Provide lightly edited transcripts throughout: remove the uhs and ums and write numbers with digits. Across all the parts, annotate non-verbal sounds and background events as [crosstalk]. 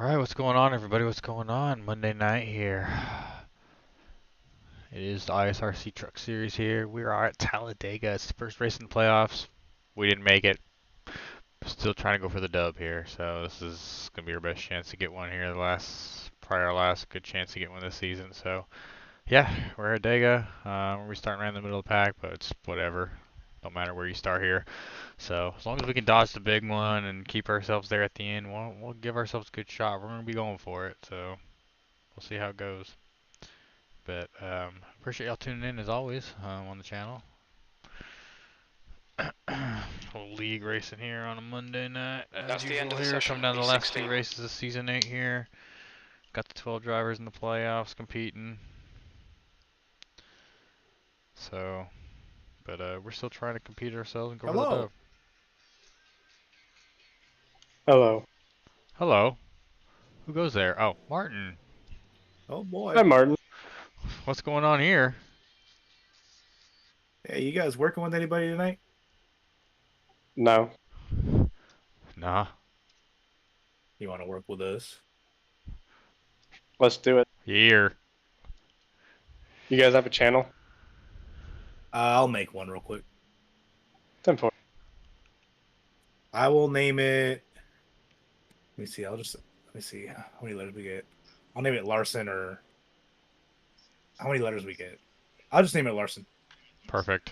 Alright, what's going on, everybody? What's going on? Monday night here. It is the ISRC Truck Series here. We are at Talladega. It's the first race in the playoffs. We didn't make it. Still trying to go for the dub here, so this is going to be our best chance to get one here. Probably our last good chance to get one this season. So, yeah, we're at Dega. We start right in the middle of the pack, but it's whatever. Don't matter where you start here. So as long as we can dodge the big one and keep ourselves there at the end, we'll give ourselves a good shot. We're going to be going for it, so we'll see how it goes. But appreciate y'all tuning in as always on the channel. Little league racing here on a Monday night. As usual here, coming down the last two races of Season 8 here. Got the 12 drivers in the playoffs competing. So, but we're still trying to compete ourselves and go for the dub. Hello. Hello. Who goes there? Oh, Martin. Oh boy. Hi, Martin. What's going on here? Hey, you guys working with anybody tonight? No. Nah. You want to work with us? Let's do it. Here. You guys have a channel? I'll make one real quick. 10-4. I will name it. Let me see. Let me see. How many letters we get? I'll name it Larson, or how many letters we get? I'll just name it Larson. Perfect.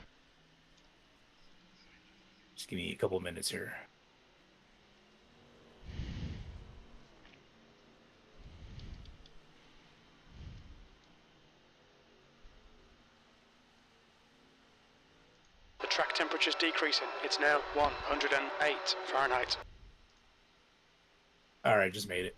Just give me a couple of minutes here. The track temperature is decreasing. It's now 108 Fahrenheit. All right, just made it.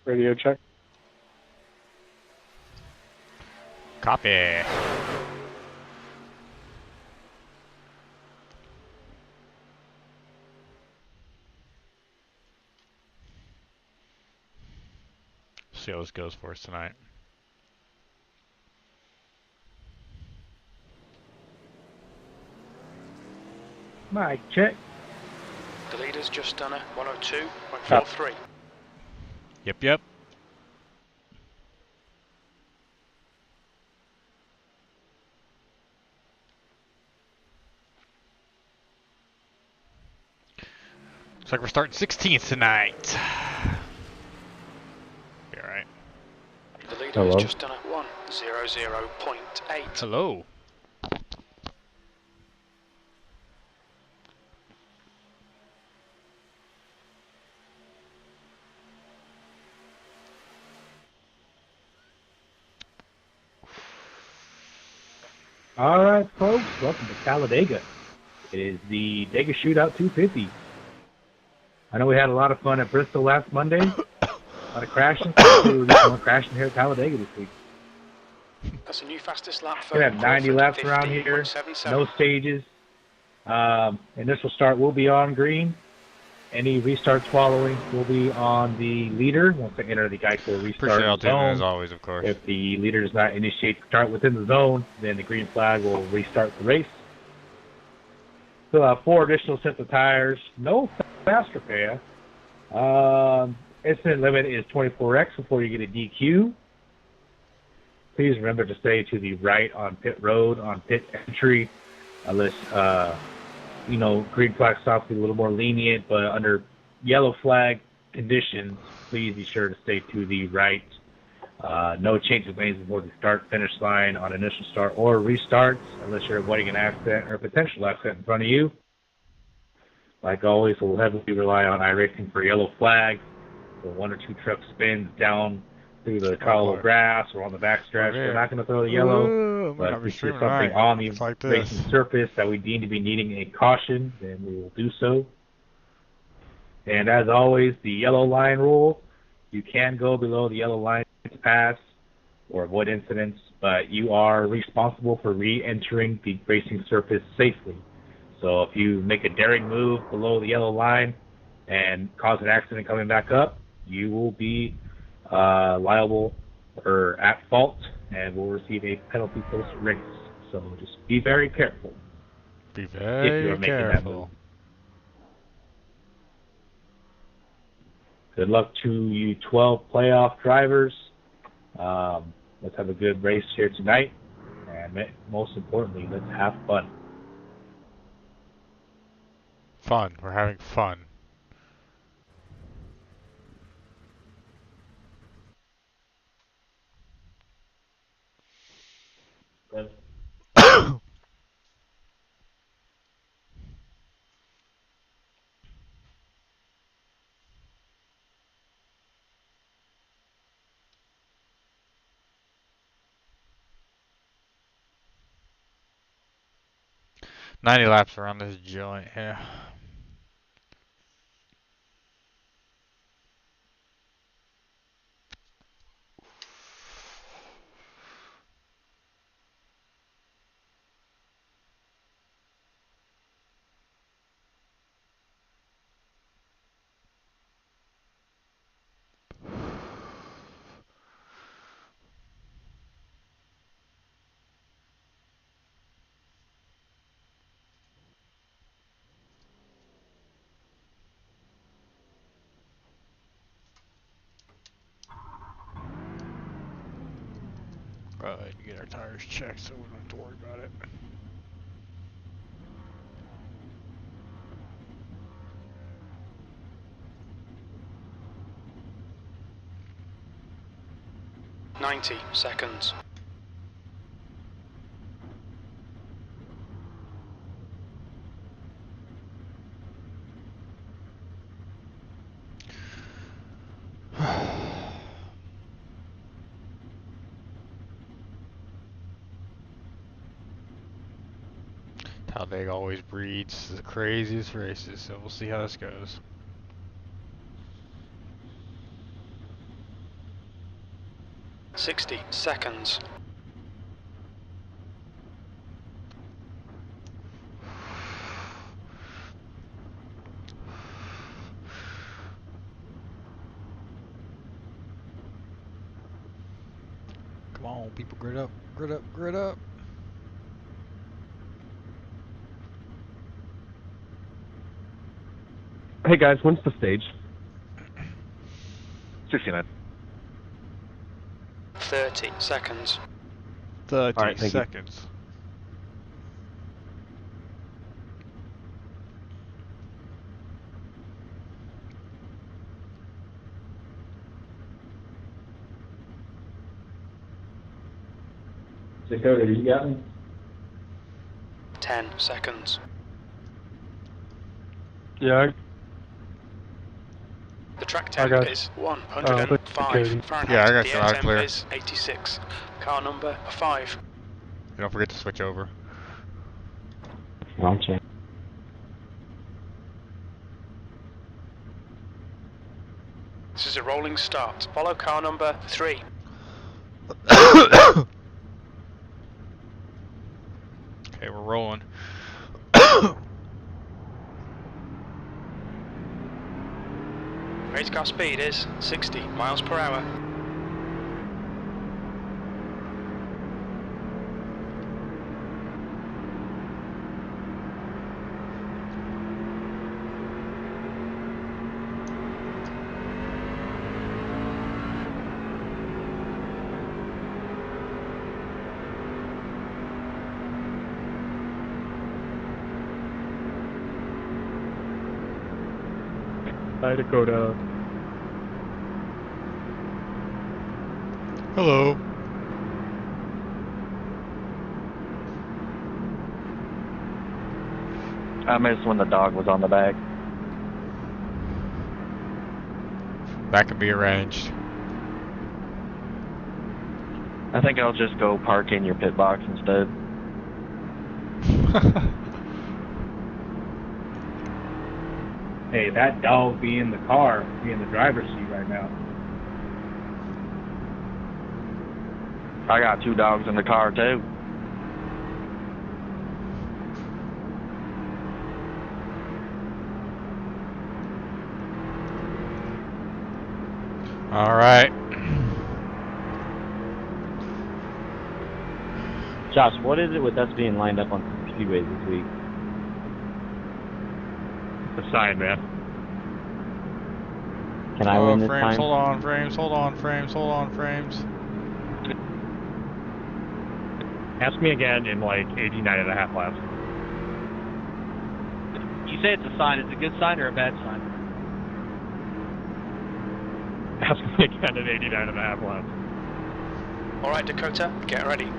Radio check. Copy. See how this goes for us tonight. Mic check. The leader's just done a 102.43. Yep. Looks like we're starting 16th tonight. Be alright. The leader has just done a 100.8. Hello. All right, folks, welcome to Talladega. It is the Dega Shootout 250. I know we had a lot of fun at Bristol last Monday. A lot of crashing. We're just crashing here at Talladega this week. That's a new fastest lap for We have 90 laps around here, no stages. Initial start will be on green. Any restarts following will be on the leader once they enter the Geico restart zone. As always, of course. If the leader does not initiate the start within the zone, then the green flag will restart the race. So 4 additional sets of tires, no faster pay. Incident limit is 24x before you get a DQ. Please remember to stay to the right on pit road, on pit entry, unless green flag stops be a little more lenient, but under yellow flag conditions, please be sure to stay to the right. No change of lanes before the start-finish line on initial start or restarts, unless you're avoiding an accident or a potential accident in front of you. Like always, we'll heavily rely on iRacing for yellow flags. So 1 or 2 truck spins down through the tall grass or on the backstretch. We're not going to throw the yellow, but if we see something on the racing surface that we deem to be needing a caution, then we will do so. And as always, the yellow line rule, you can go below the yellow line to pass or avoid incidents, but you are responsible for re-entering the racing surface safely. So if you make a daring move below the yellow line and cause an accident coming back up, you will be liable or at fault and will receive a penalty post-race. So just be very careful Be if you very are making that move. careful. Good luck to you 12 playoff drivers. Let's have a good race here tonight. And most importantly, let's have fun. Fun. We're having fun. [coughs] 90 laps around this joint, yeah. Right, get our tires checked so we don't have to worry about it. .90 seconds. Talladega always breeds the craziest races, so we'll see how this goes. .60 seconds. Come on, people, grid up, grid up, grid up. Hey guys, when's the stage? 69. 30 seconds. 30 Alright, thank you. seconds. Dakota, you got me? 10 seconds. Yeah, The track I temp got- is 105 okay. Fahrenheit. Yeah, I got the you air loud and temp clear. is 86. Car number 5. Don't forget to switch over. Gotcha. This is a rolling start. Follow car number 3. Okay, we're rolling. Race car speed is 60 miles per hour. Hi Dakota. Hello. I missed when the dog was on the back. That can be arranged. I think I'll just go park in your pit box instead. Hey, that dog be in the car, be in the driver's seat right now. I got 2 dogs in the car too. All right. Josh, what is it with us being lined up on speedways this week? The sign, man. Can I win this frames, time? hold on, frames, hold on, frames, hold on, frames. Ask me again in like 89.5 laps. You say it's a sign. Is it a good sign or a bad sign? Ask me again in 89.5 laps. All right, Dakota, get ready.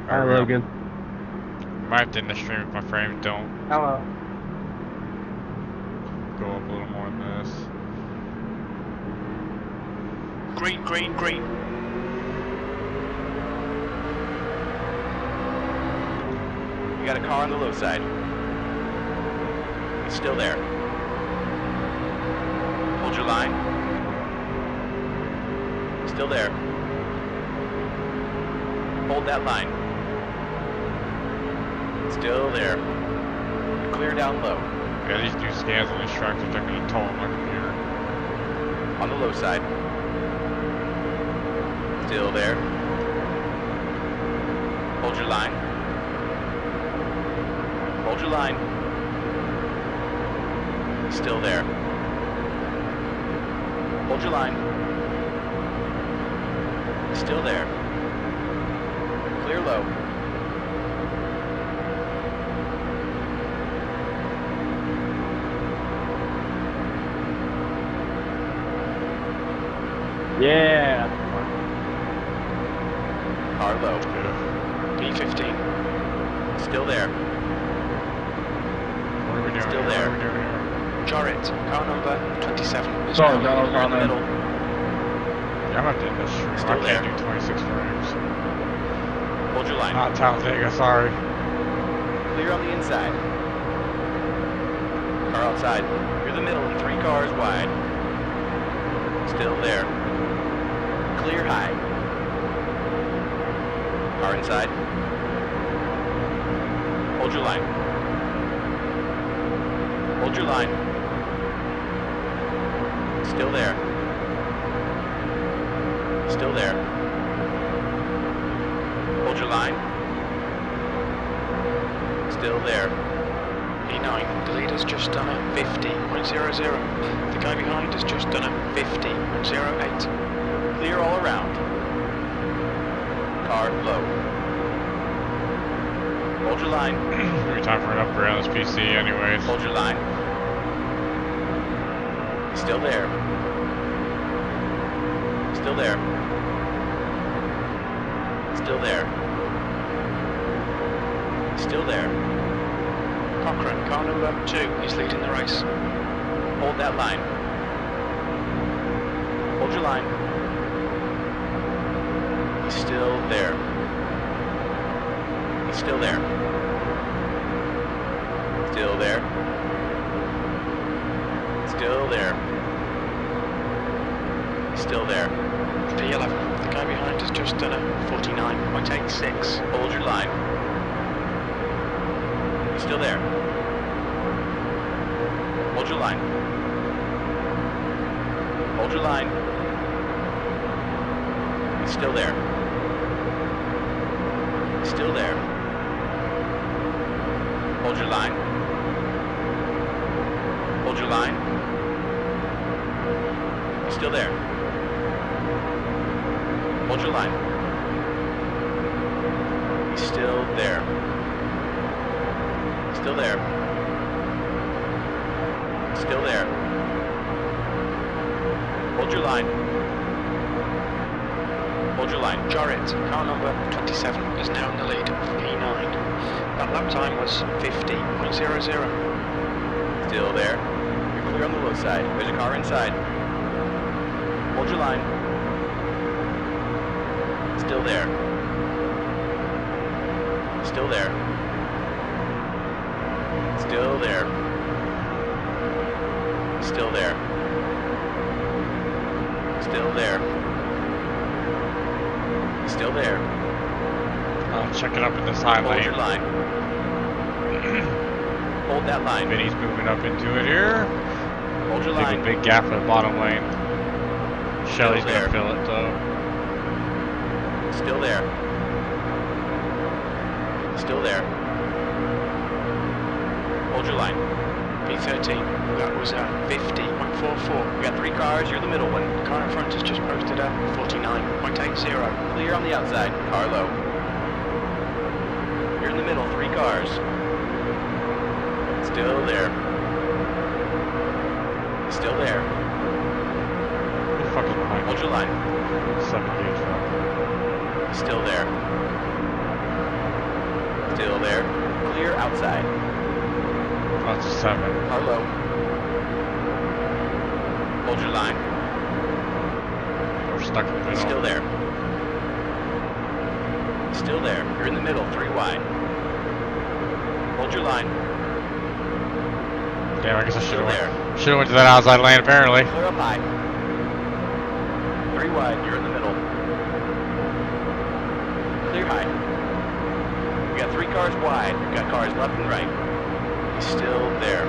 Hi, Logan. Might have to end the stream if my frames don't Hello. go up a little more than this. Green, green, green. You got a car on the low side. He's still there. Hold your line. Still there. Hold that line. Still there. Clear down low. Yeah, these new scans on these tracks are taking a toll on my computer. On the low side. Still there. Hold your line. Hold your line. Still there. Hold your line. Still there. Clear low. Yeah. Car low. P15. Still there. What are we doing? Still here? there. What are we doing here? Jarrett, car number 27. is Sorry, now Donald, in the on middle. Yeah, I'm not doing this stream. Still I can't do 26 frames. Hold your line. Not Talladega, sorry. Clear on the inside. Car outside. You're the middle and 3 cars wide. Still there. Clear high. Car inside. Hold your line. Hold your line. Still there. Still there. Hold your line. Still there. P9, the leader's just done a 50.00. The guy behind has just done a 50.08. Clear all around. Car low. Hold your line. Every time for an upgrade on this PC anyways. Hold your line. Still there. Still there. Still there. Still there. Cochrane, car number 2, is leading the race. Hold that line. Hold your line. He's still there. He's still there. Still there. Still there. He's still there. P11, the guy behind has just done a 49.86. Hold your line. He's still there. Hold your line. Hold your line. He's still there. He's still there. Hold your line. Hold your line. He's still there. Hold your line. He's still there. Still there. Still there. Hold your line. Hold your line. Jarrett, car number 27, is now in the lead of P9. That lap time was 50.00. Still there. You're clear on the low side. There's a car inside. Hold your line. Still there. Still there. Still there. Still there. Still there. Still there. I'll check it up in this high Hold lane. your line. Hold that line. Vinny's moving up into it here. Hold your Leave line. a big gap for the bottom lane. Shelly's there. gonna fill it though. Still there. Still there. Hold your line. P13, that was at 50.44. We got 3 cars, you're the middle one. Car in front is just posted at 49.80. Clear on the outside, car low. You're in the middle, 3 cars. Still there. Still there. Who the fuck is behind Hold me? your line. 7 gauge truck. Still there. Still there. Clear outside. Oh, it's a 7. Car low. Hold your line. We're stuck in the middle. Still there. Still there. You're in the middle, 3 wide. Hold your line. Damn, I guess I should Still there. have went to that outside lane apparently. Clear up high. 3 wide, you're in the middle. Clear high. We got 3 cars wide. We got cars left and right. He's still there.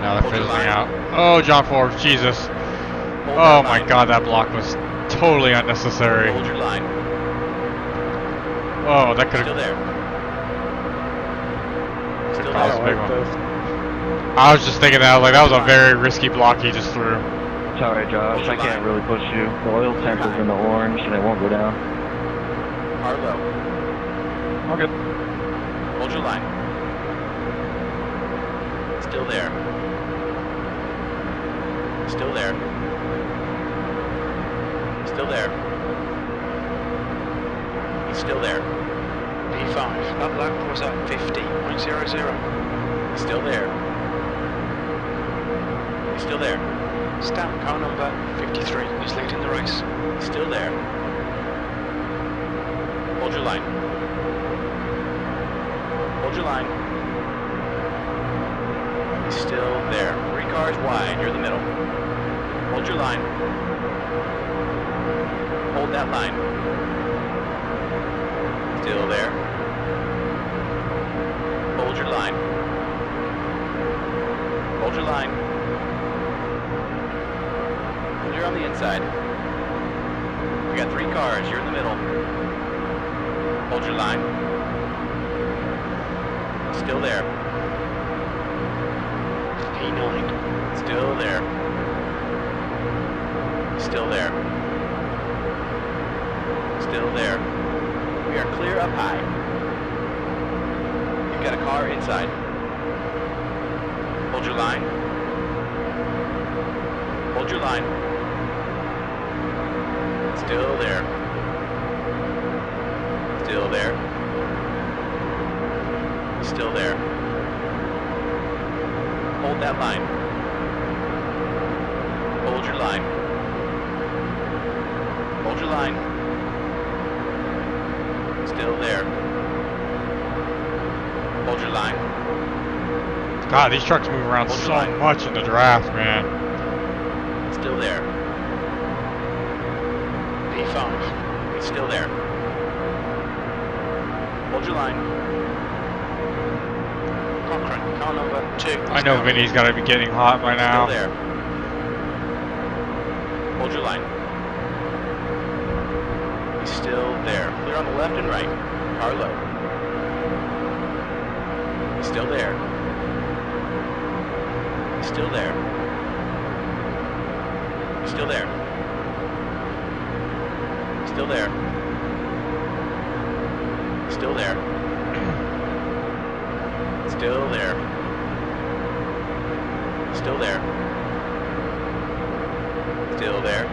Now they're Hold your fizzling line. out. Oh, John Forbes, Jesus. Hold Oh that my line. god, that block was totally unnecessary. Hold your line. Oh, that could Still have. there. Still That was a there. big one. I was just thinking that, like, that was a very risky block he just threw. Sorry, Josh, I can't really push you. The oil temp is in the orange and it won't go down. Car low. Okay. Hold your line. Still there. Still there. Still there. He's still there. P5, that lap was at 50.00. Still there. He's still there. Stamp car number 53 is leading the race. Still there. Hold your line. Hold your line. He's still there. 3 cars wide. You're the middle. Hold your line. Hold that line. Still there. Hold your line. Hold your line. Clear on the inside. We got 3 cars. You're in the middle. Hold your line. Still there. P9. Still there. Still there. Still there. We are clear up high. You've got a car inside. Hold your line. Hold your line. Still there. Still there. Still there. Hold that line. Hold your line. Hold your line. Still there. Hold your line. God, these trucks move around Hold your so line. much in the draft, man. Still there. P5. It's still there. Hold your line. Cochrane, car number 2. I know Vinny's got to be getting hot by now. Still there. Hold your line. He's still there. Clear on the left and right. Car low. He's still there. He's still there. He's still there. Still there. Still there. Still there. Still there. Still there.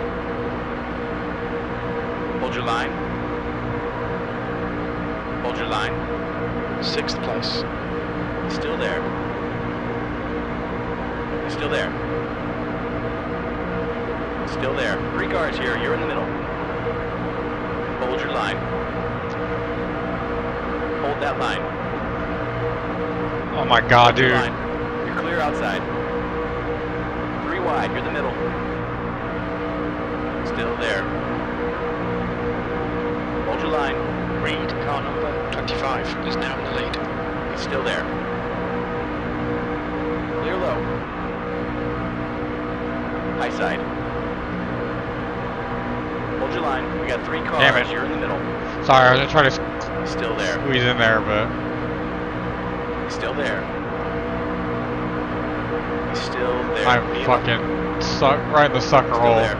Hold your line. Hold your line. 6th place. Still there. Still there. Still there. 3 cars here. You're in the middle. Hold your line. Hold that line. Oh my god, Hold your dude. line. You're clear outside. 3 wide. You're the middle. Still there. Hold your line. Reed, car number 25 is now in the lead. He's still there. Clear low. High side. Hold your line. We got 3 cars. Damn it. You're in the middle. Sorry, I was gonna try to Still there. Squeeze in there, but Still there. Still there. I'm fucking right in the sucker Still hole. there.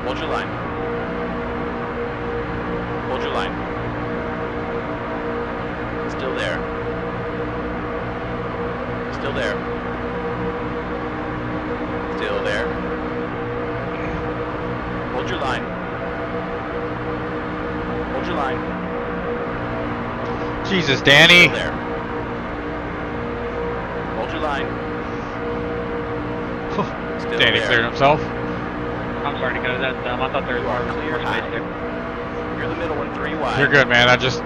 Hold your line. Hold your line. Still there. Still there. Still there. Hold your line. Hold your line. Jesus, Danny. Still there. Hold your line. Still Danny there. cleared himself. I'm sorry to go. That's dumb. I thought there was You are more clear space high. there. You're the middle one, 3 wide. You're good, man. I just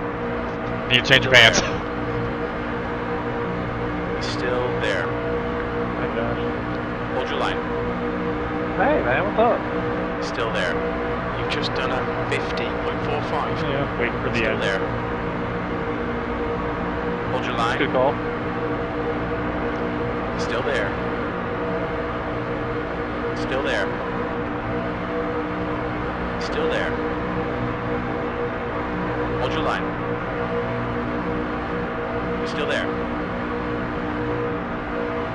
need to change your pants. Still there. My gosh. Hold your line. Hey, man, what's up? Still there. You've just done a 50.45. Yeah, waiting for the Still end. there. Hold your line. Good call. Still there. Still there. Still there. Hold your line. You're still there.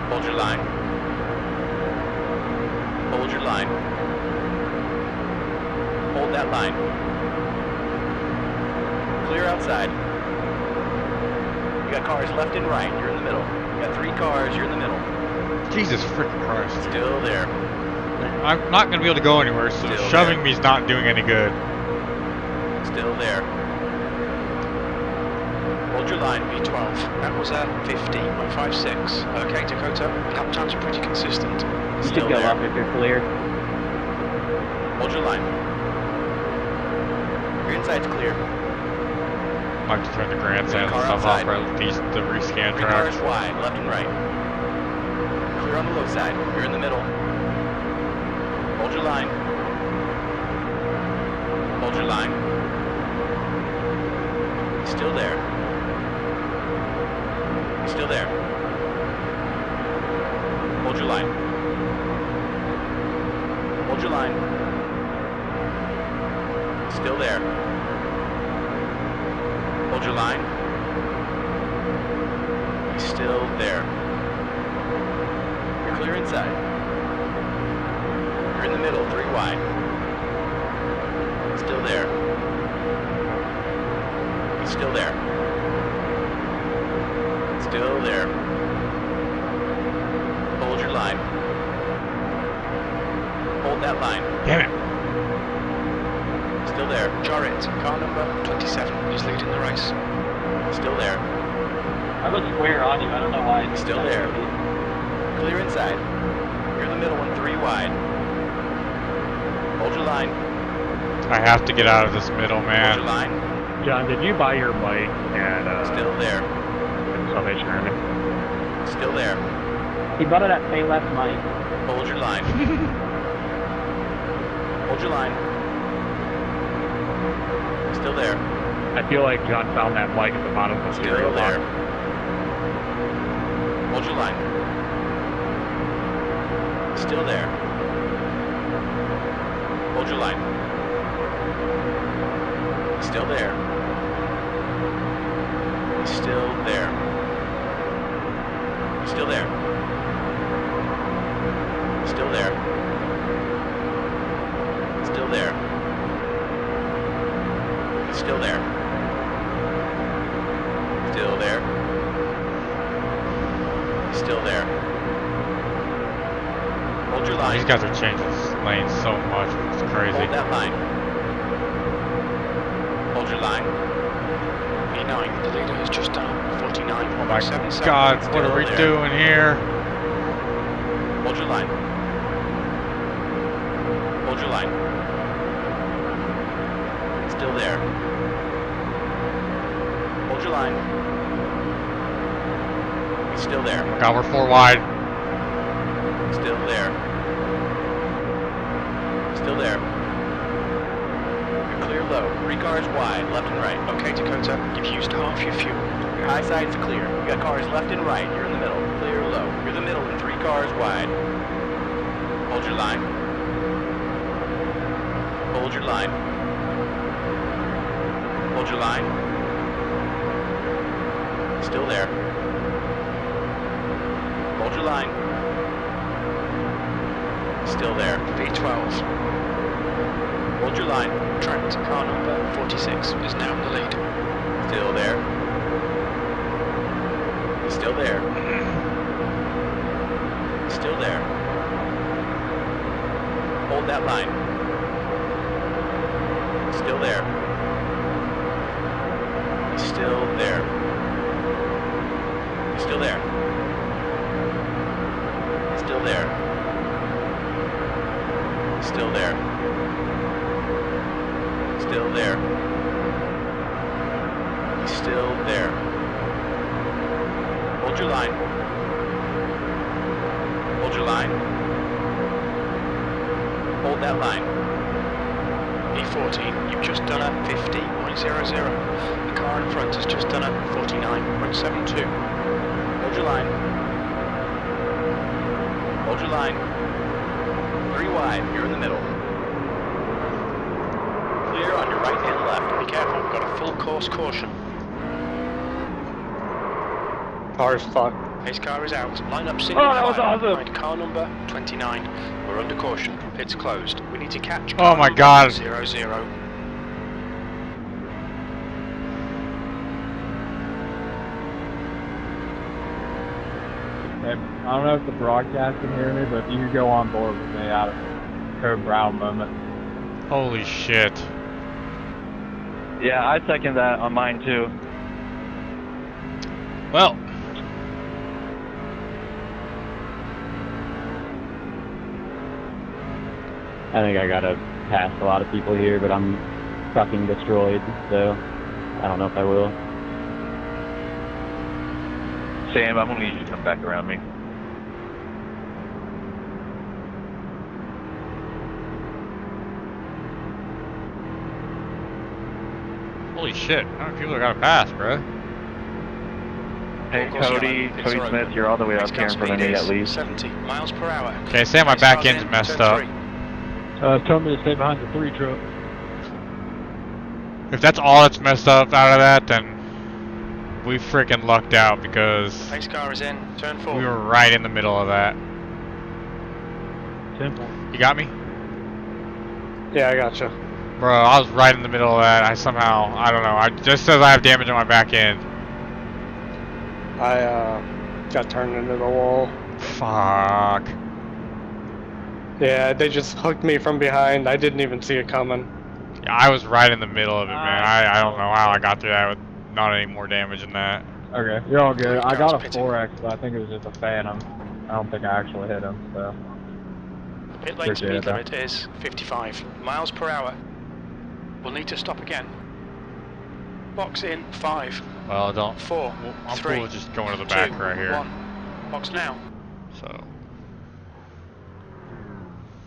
Hold your line. Hold your line. Hold that line. Clear outside. You got cars left and right. You're in the middle. You got 3 cars. You're in the middle. Jesus freaking Christ. Still there. I'm not going to be able to go anywhere, so Still shoving there. me is not doing any good. Still there. Hold your line. B12. That was a 50.56. Okay, Dakota. Lap times are pretty consistent. You Still should go there. up if you're clear. Hold your line. Your inside's clear. Might have to turn the grandstand Car stuff outside. off, or at least the rescan 3 track. cars wide, left and right. Clear on the low side. You're in the middle. Hold your line. Hold your line. Still there. Still there. Hold your line. Hold your line. Still there. Hold your line. Still there. You're clear inside. You're in the middle, 3 wide. Still there. Still there. Still there. Hold your line. Hold that line. Damn it. Still there. Jarrett, car number 27, is leading the race. Still there. I look square on you. I don't know why. Still there. Clear inside. You're in the middle one, 3 wide. Hold your line. I have to get out of this middle, Hold your man. line. John, did you buy your mic at Still there. Salvation Army? Still there. He bought it at Payless Mike. Hold your line. Hold your line. Still there. I feel like John found that mic at the bottom of the Still stereo there. box. Hold your line. Still there. Hold your line. Still there. Still there. Still there. Still there. Still there. Still there. Still there. Still there. Hold your line. These guys are changing lanes so much. It's crazy. Hold that line. Hold your line. B9, the leader has just done a 49.77. Oh my God, what are we there. doing here? Hold your line. Hold your line. Still there. Hold your line. Still there. God, we're 4 wide. Still there. Still there. You're clear low. 3 cars wide, left and right. Okay, Dakota, you've used half your fuel. Your high side's clear. You got cars left and right. You're in the middle. Clear low. You're the middle and 3 cars wide. Hold your line. Hold your line. Hold your line. Still there. Hold your line. Still there. V12. Hold your line. Trent, car number 46 is now in the lead. Still there. Still there. Still there. Hold that line. Still there. Still there. Still there. Still there. Still there. Still there. He's still there. Hold your line. Hold your line. Hold that line. E14, you've just done a 50.00. The car in front has just done a 49.72. Hold your line. Hold your line. 3 wide, you're in the middle. Clear on your right and left. Be careful, we've got a full course caution. Car's fucked. Pace car is out. Line up single Oh, that was file awesome. behind car number 29. We're under caution. Pit's closed. We need to catch Oh car my number God. 00. I don't know if the broadcast can hear me, but if you could go on board with me out of Code Brown moment. Holy shit. Yeah, I second that on mine too. Well, I think I gotta pass a lot of people here, but I'm fucking destroyed, so I don't know if I will. Sam, I'm gonna need you to come back around me. holy shit. How many people got to pass, bro? Hey, Of course, Cody Alan. Cody It's Smith, you're all the way up Pace here car in front of speed me is at least. 70 miles per hour. Okay, say my Pace back car's end's in, messed turn up. 3. Tell me to stay behind the 3 truck. If that's all that's messed up out of that, then we freaking lucked out because Pace car is in, turn 4. we were right in the middle of that. Simple. You got me? Yeah, I gotcha. Bro, I was right in the middle of that. I somehow, I don't know. I just says I have damage on my back end. I got turned into the wall. Fuck. Yeah, they just hooked me from behind. I didn't even see it coming. Yeah, I was right in the middle of it, man. I don't know how I got through that with not any more damage than that. Okay, you're all good. I got a pitting. 4X, but I think it was just a Phantom. I don't think I actually hit him, so. Pit lane Appreciate speed it, though. limit is 55 miles per hour. We'll need to stop again. Box in 5, Well, don't. 4, I'm 3, cool with just going to the back 2, right here. 1. Box now. So,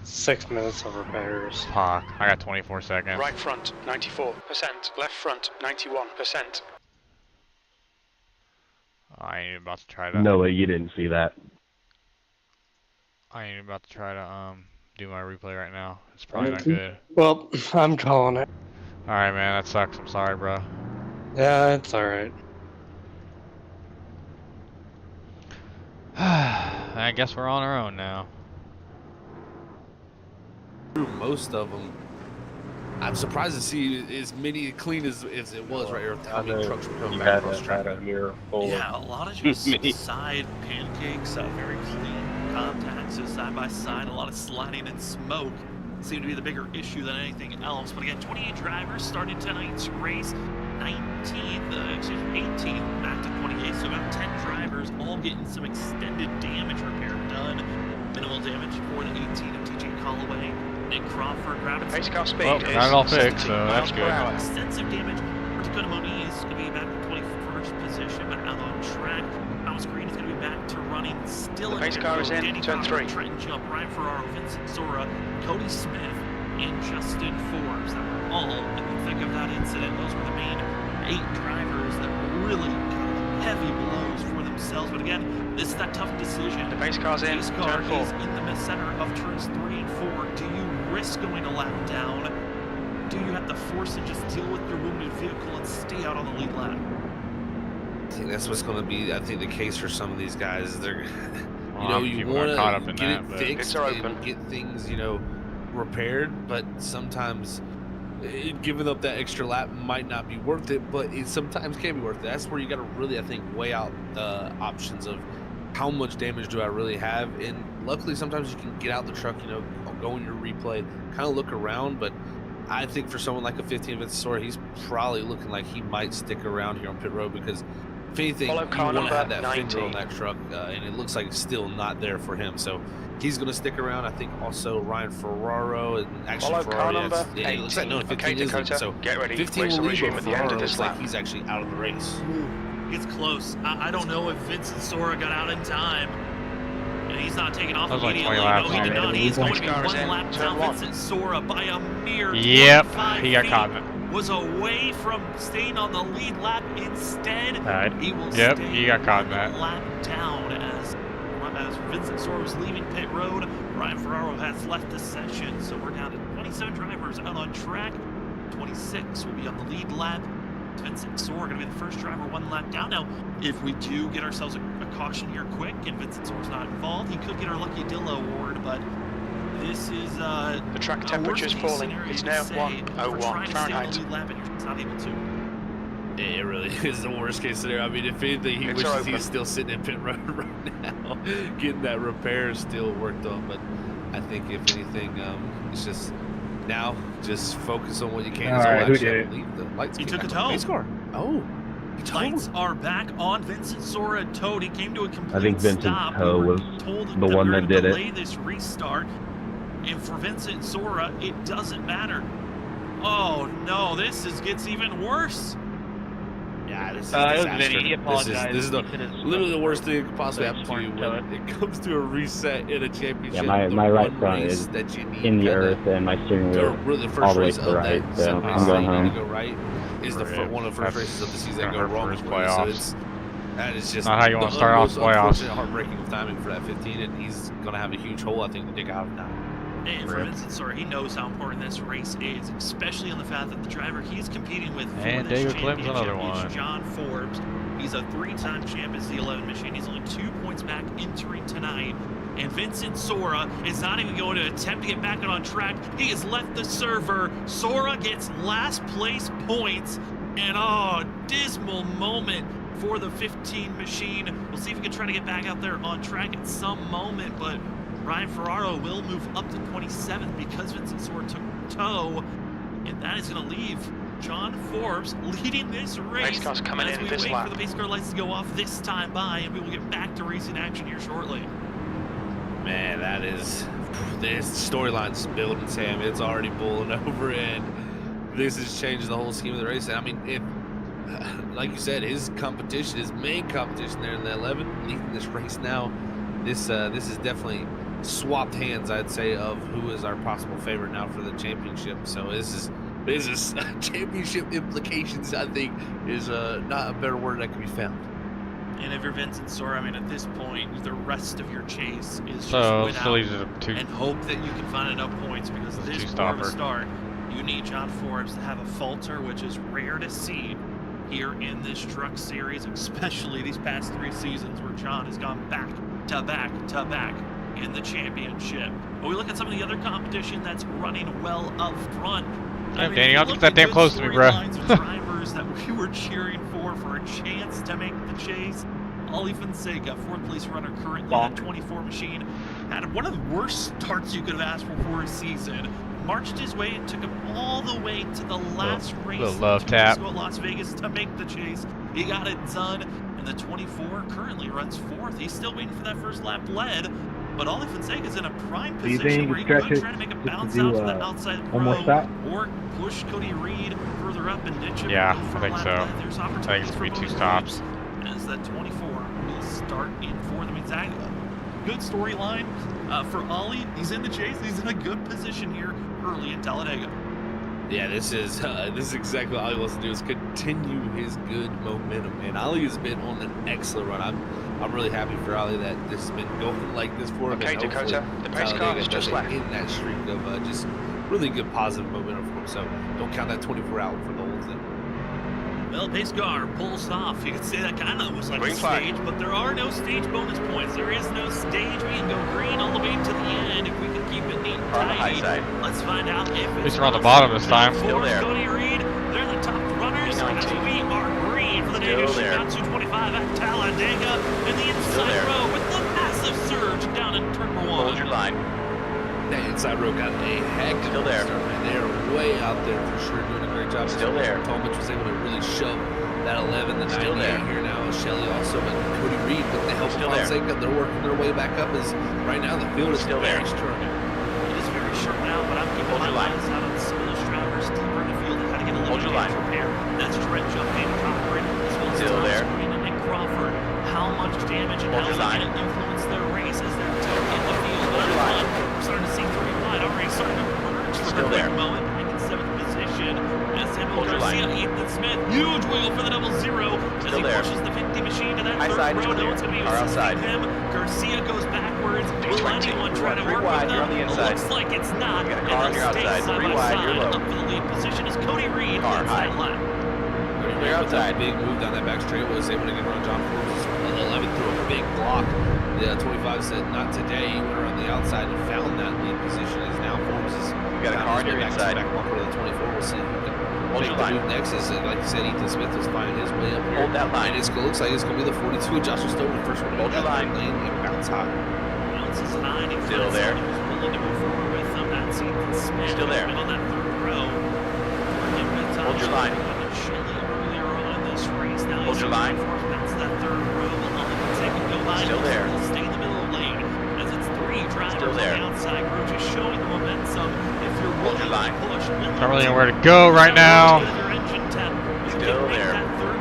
6 minutes of repairs. fuck. I got 24 seconds. Right front 94%, left front 91%. I ain't about to try to. No way you didn't see that. I ain't about to try to do my replay right now. It's probably not good. Well, I'm calling it. All right, man. That sucks. I'm sorry, bro. Yeah, it's alright. I guess we're on our own now. Most of them. I'm surprised to see as many clean as it was right here. How many trucks were coming back across track. Yeah, a lot of just side pancakes, very clean contacts, so side by side, a lot of sliding and smoke seem to be the bigger issue than anything else. But again, 28 drivers started tonight's race, 18th back to 28, so about 10 drivers all getting some extended damage repair done. Minimal damage for the 18 of TJ Callaway. Nick Crawford grabbing Pace car speed Well, is got it all 70 fixed, so that's miles per good. hour. extensive damage for Dakota Moniz, going to be back in 21st position, but out on track. Thomas Green is going to be back to running, still The in pace car is in, Danny turn Crawford, 3. Trenton Jump, Ryan Ferraro, Vincent Sora, Cody Smith, and Justin Forbes. That were all in the thick of that incident. Those were the main 8 drivers that really got heavy blows for themselves. But again, this is that tough decision. The pace car's in, Pace car turn 4. is in the center of turns 3 and 4. Do you risk going a lap down? do you have to force it, just deal with your wounded vehicle and stay out on the lead lap? I think that's what's going to be, I think, the case for some of these guys. They're, you know, you people got caught up want in to that, get but- it fixed Pits are open. and get things, you know, repaired, but sometimes giving up that extra lap might not be worth it, but it sometimes can be worth it. That's where you got to really, I think, weigh out the options of how much damage do I really have. And luckily, sometimes you can get out the truck, you know, go in your replay, kind of look around. But I think for someone like a 15 Vincent, he's probably looking like he might stick around here on pit road, because if anything, you want to have that fender on that truck, and it looks like it's still not there for him. So he's going to stick around. I think also Ryan Ferraro, and actually Ferraro, yeah, it looks like no, 15 isn't. So get ready. 15 will leave, but Ferraro looks like he's actually out of the race. It's close. I don't know if Vincent Sora got out in time. And he's not taking off immediately. No, he did not. He's going to be one lap down. Vincent Sora by a mere 25 he got feet caught in it. was away from staying on the lead lap. Instead, he will Yep, stay he got caught in that. lap down as Vincent Sora was leaving pit road. Ryan Ferraro has left the session, so we're down to 27 drivers out on track. 26 will be on the lead lap. Vincent Sora going to be the first driver one lap down. Now, if we do get ourselves a caution here quick and Vincent Sora's not involved, he could get our Lucky Dilla award, but this is the track temperature's falling. It's now 101 Fahrenheit. Lead lap and you're not able to. Yeah, it really is the worst case scenario. I mean, if anything, he wishes he was still sitting in pit road right now, getting that repair still worked on. But I think if anything, it's just now just focus on what you can. All right, who did it? The lights He came took a back on. tow. Pace car. Oh, Lights are back on. Vincent Sora towed. He came to a complete I think Vincent's stop. toe We were was told the one we were that gonna did delay it. this restart, and for Vincent Sora, it doesn't matter. Oh no, this gets even worse. Yeah, this is it was disaster. Vinny. He apologized. This is literally the worst thing that could possibly happen to you Smart when it comes to a reset in a championship. Yeah, my the right one front race is that you need in the kinda- earth, and my steering So wheel really, the first all the way race to of the that right. So seven I'm races going that home. go right is the one of the first races of the season that go That's wrong. his So playoffs. that is just Not how you want to start off the playoffs. unfortunate, heartbreaking of timing for that 15, and he's gonna have a huge hole, I think, to dig out of now. And for Vincent Sora, he knows how important this race is, especially on the fact that the driver he's competing with for And this Dega Clem's championship another one. is John Forbes. He's a three-time champ as the 11 machine. He's only 2 points back entering tonight. And Vincent Sora is not even going to attempt to get back on track. He has left the server. Sora gets last place points. And dismal moment for the 15 machine. We'll see if we can try to get back out there on track at some moment, but Ryan Ferraro will move up to 27th because Vincent Sora took tow, and that is going to leave John Forbes leading this race. Race car's coming as in we this wait lap. for the base car lights to go off this time by, and we will get back to racing action here shortly. Man, this storyline's building, Sam. It's already bowling over, and this has changed the whole scheme of the race. And I mean, if, like you said, his competition, his main competition there in the 11, leading this race now, this is definitely swapped hands, I'd say, of who is our possible favorite now for the championship. So this is championship implications, I think, is not a better word that can be found. And if you're Vincent Sora, I mean, at this point, the rest of your chase is just So win still out leaves it a two. and hope that you can find enough points, because this poor of a start, you need John Forbes to have a falter, which is rare to see here in this truck series, especially these past 3 seasons where John has gone back to back to back in the championship. But we look at some of the other competition that's running well up front. Damn, Danny, you don't get that damn close to me, bro. Drivers that we were cheering for a chance to make the chase. Ali Fonseca, 4th place runner currently on 24 machine, had one of the worst starts you could have asked for a season. Marched his way and took him all the way to the last race love tap. at Las Vegas to make the chase. He got it done, and the 24 currently runs 4th. He's still waiting for that first lap lead, but Ali Fonseca's in a prime Do you position think where you he stretch could it try to make a just to bounce do, out to that outside one more row, stop? or push Cody Reed further up and ditch him. Yeah, for I think lap so. lead. There's I think opportunities it's for going to be 2 both stops. groups as that 24 will start in 4th. I mean, Zach, good storyline for Ollie. He's in the chase. He's in a good position here early in Talladega. Yeah, this is exactly what Ali wants to do, is continue his good momentum. And Ali has been on an excellent run. I'm really happy for Ali that this has been going like this for him. Okay, and Dakota, hopefully the pace car Talladega is just doesn't left. end that streak of just really good positive momentum for him. So don't count that 24 out for the whole thing. Well, pace car pulls off. You could say that kind of was like Green a flag. stage, but there are no stage bonus points. There is no stage. We can go green all the way to the end if we can keep it neat and Car on the high tidy. side. Let's find out if At it's least we're on the bottom this time. Still there. Cody Reed, they're the top runners. As P19. we are green for the day Still of there. Shootout 225 at Talladega in the inside there. row with the massive surge down in turn number 1. Hold your line. That inside row got a heck of Still a there. start, man. They're way out there for sure, doing a great job. Still there. Tomich was able to really shove that 11, the Still 98 there. here now. Shelly also, and Cody Reed with the help Still of there. Fonseca. They're working their way back up as right now the field is Still there. very strong. It is very short now, but I'm keeping Hold my your line. eyes out on some of those drivers deeper in the field that had to get a little Hold your damage line. repair. That's Trent jumping, Cochran, as well as Still Thomas there. Green and Nick Crawford. How much damage and Hold how is your that line. going to influence their race as they're in the field? Hold your line. We're starting to see 3 wide already starting to merge for Still a quick there. moment. Back in 7th position as Samuel Hold your Garcia, line. Ethan Smith, huge wheel for the 00 as Still he there. pushes the 50 machine to that High third side is row. No clear. one's going to be able Car to outside. sustain him. Garcia goes backwards. Will 320. anyone try to Three work wide, with you're them? on the inside. Looks like it's not. You got a And car on they'll your stay outside. side Three by wide, side. you're low. Up for the lead position is Cody Reed. Car inside high. line. Cody Reed Clear with that outside. big move down that back straight was able to get around John Forbes' 11 through a big block. The 25 said not today. He went around the outside and found that lead position. As now Forbes is You got a car on your inside. back bumper to the 24. We'll see. Hold Make your the line. move next is, like you said, Ethan Smith was finding his way up here. Hold that line. And it looks like it's going to be the 42. Joshua Stover, first one to Hold make your that line. lane and bounce high. Bounces high. And he Still finds there. someone who's willing to move forward with him. That's Ethan Smith. Still there. On that third row. Working with Hold your line. And Shelley earlier on in this race. Now Hold he's your line. That's that third row. Will only take and go by. Still there. He'll stay in the middle of the lane. As it's 3 drivers Still there. on the outside group, just showing the momentum. If you're Hold willing your line. to push, Don't really know where to go right now. Still there.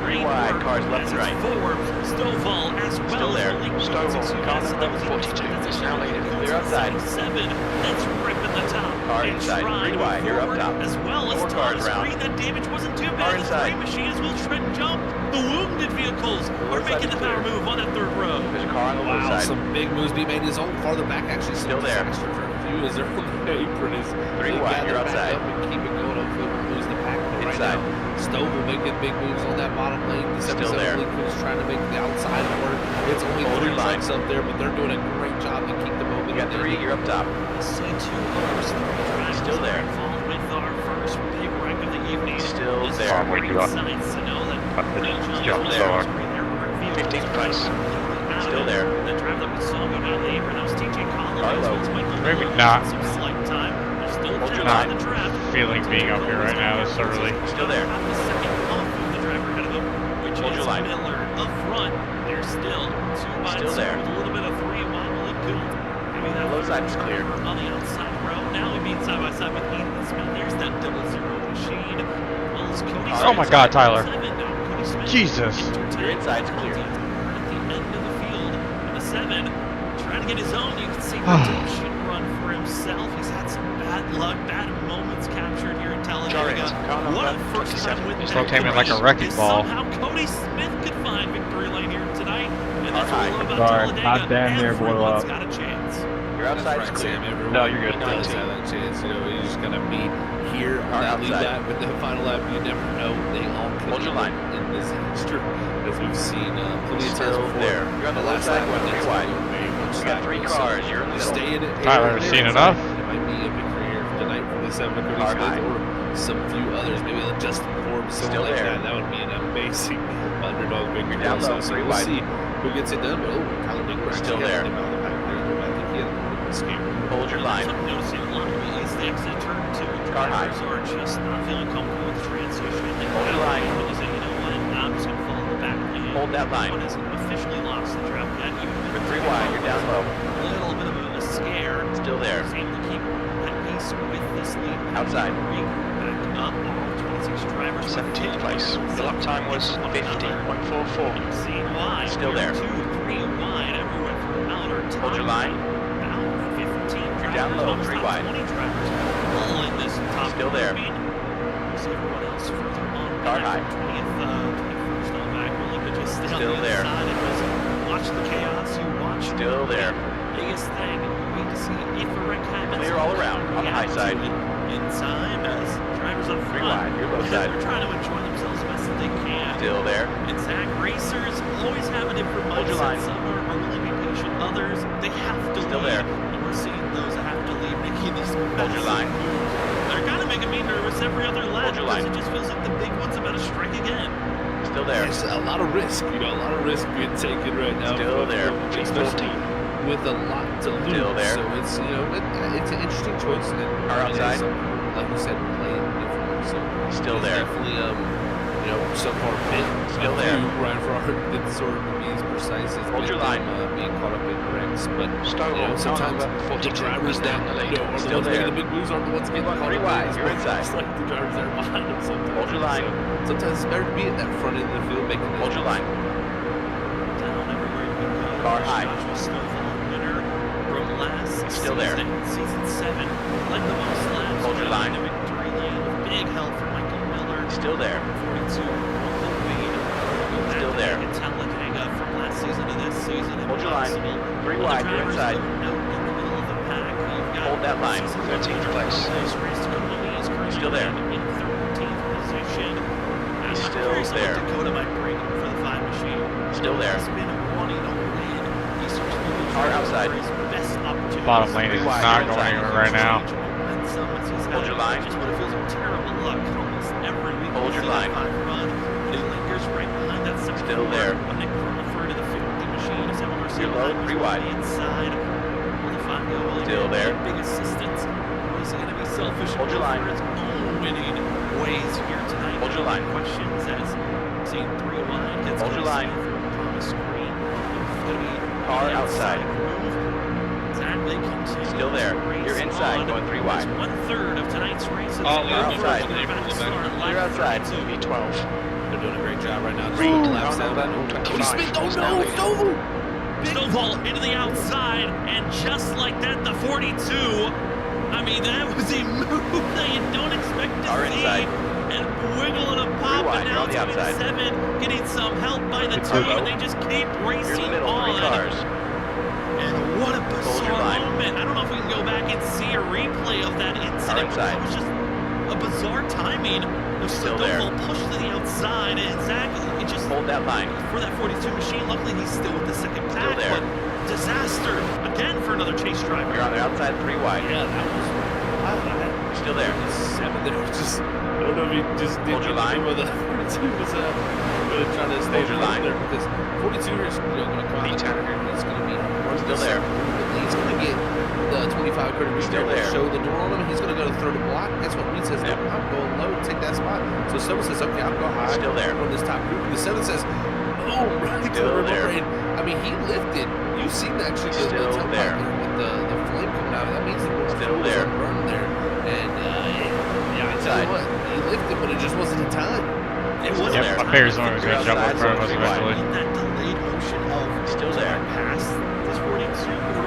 3 wide, cars left and right. Forbes, Stovall, as well Still there. as Stovall, car number 42 is now leading. Clear outside. 7. That's ripping the top. Car And inside. trying 3 to wide, move you're up forward, top. As well as 4 cars Thomas around. Green, that damage wasn't too Car bad. The inside. 3 machines will Trent jump. The wounded vehicles are Inside making the is power clear. move on that third row. There's a car on the low Wow, side. some big moves being made. His own farther back actually Still there. Disaster for a few as they're on the apron. Is 3 they wide, gather you're back outside. up and keep it going. Hopefully we'll lose the pack. But Inside. right now, Stovall making big moves on that bottom lane. The Still 77 there. Liquid is trying to make the outside work. It's only Hold 3 your line. trucks up there, but they're doing a great job to keep the momentum. You got 3, you're up top. C2 cars, 3 drivers Still there. are involved with our first big wreck of the evening. Still This there. is great sights to know that Still there. 15th place. Still there. The driver that we saw go down the apron, that was TJ Collins. Carlo. Maybe not. Some slight time. There's still Hold your time line. on the draft. Feeling being up here right now this early. Still there. About the second off of the driver ahead of him, which Hold is your line. Miller up front. They're still 2 wide, Still there. with a little bit of 3 wide. Will it go? Maybe that Low third side is clear. driver on the outside row. Now we meet side by side with Ethan Smith. There's that 00 machine. Well, it's Cody Oh my God, Tyler. Cody Smith. Jesus. Your inside's clear. At the end of the field, and the 7 trying to get his own. You can see redemption run for himself. He's had some bad luck, bad moments captured here in Talladega. What a first time with Slow came in like a wrecking ball. Somehow Cody Smith could find victory lane here tonight, and that's High. all about Sorry, Talladega. not damn near blow Everyone's up. got a chance. Your outside is Right, clear. Sam, everyone No, you're good. does 19. have that chance. You know, you just gotta be here on Car that lead outside. lap with the final lap. You never know. They all could Hold your end line. up in this disaster, as we've seen plenty of times Still before. there. You're on the low last side, lap, going that's 3 wide. very much You got 3 sideways. cars. You're in the So middle. stay in it. Tyler, there seen inside. enough? It might be a victory here tonight for the 7 Cody Car Smith high. or some few others. Maybe like Justin Forbes, someone Still like there. that. That would be an amazing underdog victory. You're down also. low, So 3 we'll wide. see who gets it done. But Tyler Dega Still actually there. had him out of the back there. I think he had a little bit scared. Hold your line. Noticing a lot of these the exit turn 2 Car high. drivers are just not feeling comfortable with the transition. They Hold your line. They say, you know what, I'm just going to follow the back lane. Hold that line. One hasn't officially lost the draft yet. Even You're with 3 wide. You're down low. a little bit of a scare. Still there. He's able to keep that pace with this lead. Outside. Back up. All 26 drivers. 17th place. The lap time was 50.44. Seeing wide. Still there. 2, 3 wide everywhere from Mallard. Hold your line. About 15 You're down low, 3 wide. 20 drivers all in this top Still there. grouping. See everyone else further on. Car high. 21st on back. We'll look at just stay Still on the there. other side and just watch the chaos. You watch Still there. biggest thing. Wait to see if a wreck happens. Clear all around on the high side. Inside as drivers up front. 3 wide, your low side. They're trying to enjoy themselves as best as they can. Still there. And Zach, racers always have a different Hold your line. mindset. Some are willing to be patient. Others, they have to Still lead. there. And we're seeing those that have to lead making these Hold your line. They're kind of making me nervous every other lap Hold your because line. it just feels like the big one's about to strike again. Still there. There's a lot of risk, a lot of risk being taken right now. Still there. Especially with a lot to lose. Still there. So it's, it's an interesting choice. And Are outside. Like you said, play it differently. So Still it's there. Definitely, so far bit. Still there. Ryan Farr did sort of be as precise as Hold your line. Being caught up in wrecks. But Stonewall, sometimes the drivers that down the lead. are the Still ones there. making the big moves aren't the ones getting caught up 3 in wide, it. you're inside. It's like the drivers that are behind them sometimes. Hold your line. So sometimes it's better to be at that front end of the field making Hold your line. Down everywhere you go. Car high. Joshua Snowfall, winner from last Still there. season 7. Like the most laps. Hold your line. The victory lane. Big help from Michael Miller. Still there. 42. Still there. Talladega from last season to this season. Hold your line. 3 wide, you're inside. Out in the middle of the pack. You've got Hold that line. 13th place. Is currently Still there. in 13th position. I'm Still curious what there. Dakota might bring for the 5 machine. Still there. He's been wanting to win. He's Car outside. best opportunity. Bottom lane is not going anywhere right now. Hold your line. Just what it feels like terrible luck almost every week. Hold we your see that line. 5 run, but he lingers right behind that 7. Still there. When they refer to the 50 machine, is able to receive You're low, 3 wide. the inside. Will the 5 go? Will he Still get there. big assistance? Or is he going to be selfish? Hold your line. For its own winning ways here tonight. Hold your line. Questions as seeing 3 wide gets Hold your line. Thomas Green. It's going to be Car the outside. move. Exactly. Still there. You're inside, going 3 wide. 1/3 of tonight's race. You're outside. You're outside. V12. They're doing a great job right now. Just Green. putting the laps down. Cody Smith, no! Snowball into the outside, and just like that, the 42. I mean, that was a move that you don't expect to Are see. inside. And wiggle and a pop, wide, and you're now on it's the going outside. 7, getting some help by the 2, low. and they just keep You're in racing the middle. 3 on. cars. And what a your bizarre line. moment. I don't know if we can go back and see a replay of that incident. inside. It was just a bizarre timing. Still there. Snowball pushed to the outside, and exactly, it just, Hold that line. for that 42 machine, luckily he's still with the second pack, there. but disaster again for another chase driver. You're on the outside, 3 wide. Yeah, that was Still there. 7 there. Just, I don't know if he just did Hold your line. whether 42 was going to try to stay Hold your line. there because 42 is going to come out of the corner here. He's going to be Still there. He's going to get the 25 credit reach Still there. show the door on him. He's going to go to third and block. Guess what? Reed says, no, Yep. I'm going low. Take that spot. So 7 says, okay, I'll go high. Still there. On this top group. The 7 says, oh, right to Still the there. rain. I mean, he lifted. You've seen actually the Still tailpipe there. with the flame coming out. That means the Still fuel there. was burned there. And yeah, I tell you what, he lifted, but it just wasn't in time. It was Yep, I figured someone was going to jump in front of us eventually. in that delayed motion of Still there. past this 42,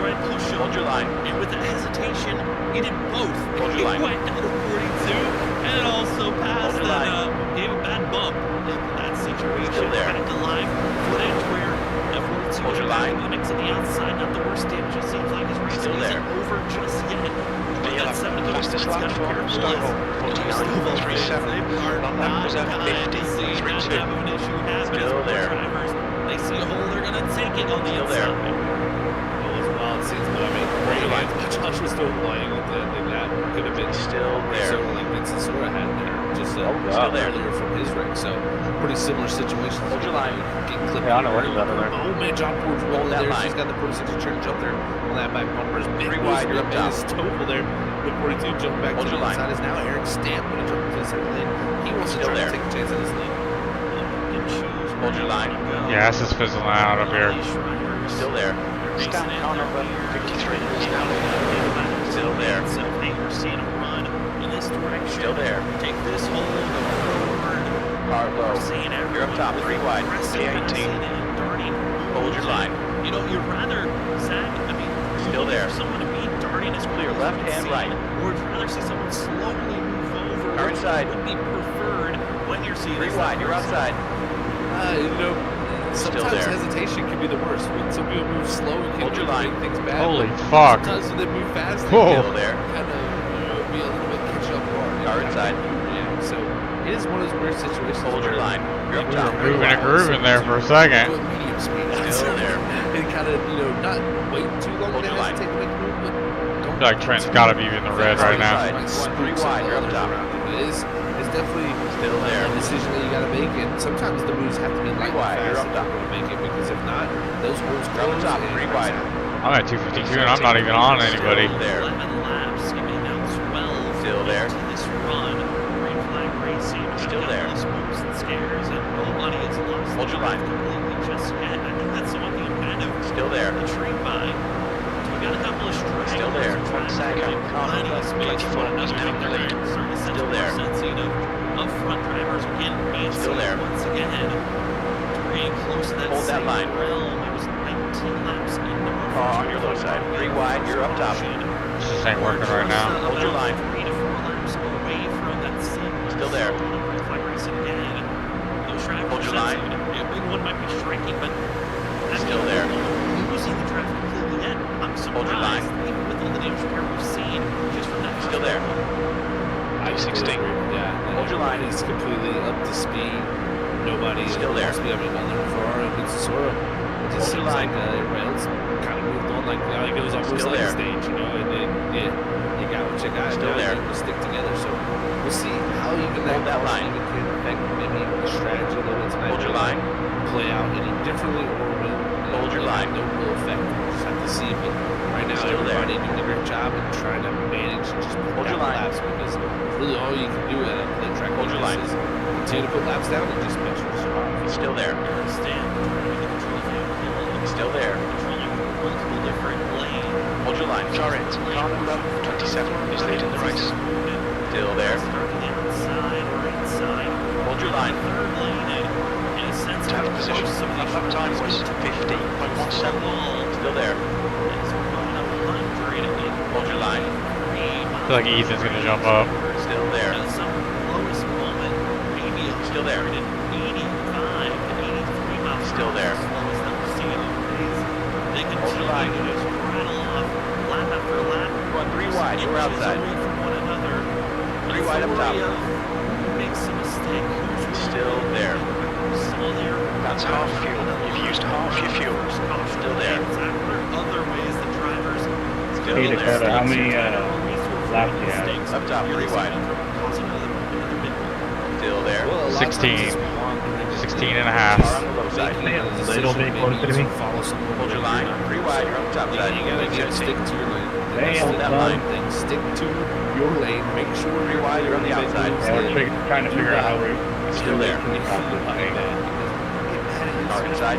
right push Hold your line. and with that hesitation, he did both. Hold He your line. went down to 42 and also passed Hold your and line. gave a bad bump in that situation. Still there. Back to live footage where that 42 Hold your line. mix to the outside, not the worst damage. It seems like his race Still isn't there. over just yet. But that 7 to fastest lap for Stonewall, 49.37. Not Was at kind to see that 50.32. type of an issue happen. Still As there. drivers, they see a hole, they're going to take it on the Still there. inside. It was wild scenes, but I mean, Hold your line. Josh was still playing with it. I think that could have been Still there. sort of like Vincent Sora had there, just Still there. earlier from his wreck. So pretty similar situations. Hold your line. Getting clipped. Yeah, I know what he's under there. Oh man, John Ford's rolling that there. line. She's got the 46 turn jump there on that back bumper. His big 3 wide, you're up top. His total there. The 42 jumping back Hold to your the line. inside is now Eric Stamp going to jump into the second lane. He wants to Still try there. to take a chance on this lead. Hold your line. Yeah, this is fizzling out up here. Still there. Stop car number 53. Still there. So they were seeing a run in this direction. Still there. Take this hole, go forward. Car low. We're seeing You're up top, 3 wide. K18. K18. Hold your line. You know, you'd rather, Zach, I mean, Still you'd there. rather someone to be darting as Clear quick left as and we see, right. or would you rather see someone slowly move over? Car which inside. would be preferred when you're seeing 3 this wide. You're numbers? outside. sometimes hesitation can be the worst. When some people move slow, it can make things bad. Holy fuck. Sometimes when they move fast, they Whoa. can kind of be a little bit catch up guard. Car inside. Yeah, so it is one of those weird situations. Hold your line. You're up top. Moving and grooving there for a second. Go medium speed. Still there. And kind of, not wait too long to hesitate to make the move, but I feel like Trent's got to be in the red right now. 1-3 wide. You're up top. It's definitely still there. A decision that you got to make, and sometimes the moves have to be light wide. You're up top to make it, because if not, those holes close. Top 3 wide. I'm at 252 and I'm not even on anybody. There. 11 laps, giving now 12. Still there. To this run, green flag racing. Still there. Smokes and scares, and nobody has lost. Hold your line. Completely just yet. I think that's something I'm kind of still there. intrigued by. We got a couple of strikes. Still there. 1 second. Plenty of space for another victory. Still there. Of front drivers again. Still there. Once again. Pretty close to that. Hold that line. Realm. It was 19 laps in the on your low side. 3 wide. You're up top. This just ain't working right now. Hold your line. 3 to 4 laps away from that same. Still there. Hold your line. A big one might be striking, but still there. Losing the traffic completely yet. I'm surprised. Hold your line. Even with all the damage repair we've seen, just from that. Still there. I-16. Yeah. Hold your line. He's completely up to speed. Nobody still there. I mean, another Ferrari against Sora. It just seems like everybody else kind of moved on. Like it was almost still like there. a stage, you got what you got. Still there. We'll stick together. So we'll see how you can hold that line. Even can affect maybe the strategy a little bit tonight. Hold your line. Play out any differently, or will hold your line. No real effect. We'll just have to see. But right now, still everybody there. doing a great job and trying to manage and just hold your line. Laps, because really all you can do at a track hold your line. is continue to put laps down and just make sure it's still there. Still there. Controlling multiple different lanes. Hold your line. Car number 27 is leading the race. Still there. Starting outside, right side. Hold your line. Third lane, in a sense, Time position. Lap time was 50.17. Still there. Hold your line. I feel like Ethan's gonna jump up. Still there. Some lowest moment, maybe still there. 85 to 83 miles. Still there. They can hold your line. Just rattle off lap after lap. Going 3 wide. You're outside. Away from one another. 3 wide up top. Makes a mistake. Still there. Still there. That's half fuel. You've used half your fuel. Still there. Other ways the drivers. Still Hey, there. Dakota, how many laps do you have? Up top, 3 wide. Still there. 16. 16 and a half. Car on the low side. A little bit closer to me. Hold your line. 3 wide. You're on the top side. You gotta stick to your lane. Hold that line. Stick to your lane. Make sure 3 wide. You're on the outside. Yeah, we're trying to figure out how we're still there. Car inside.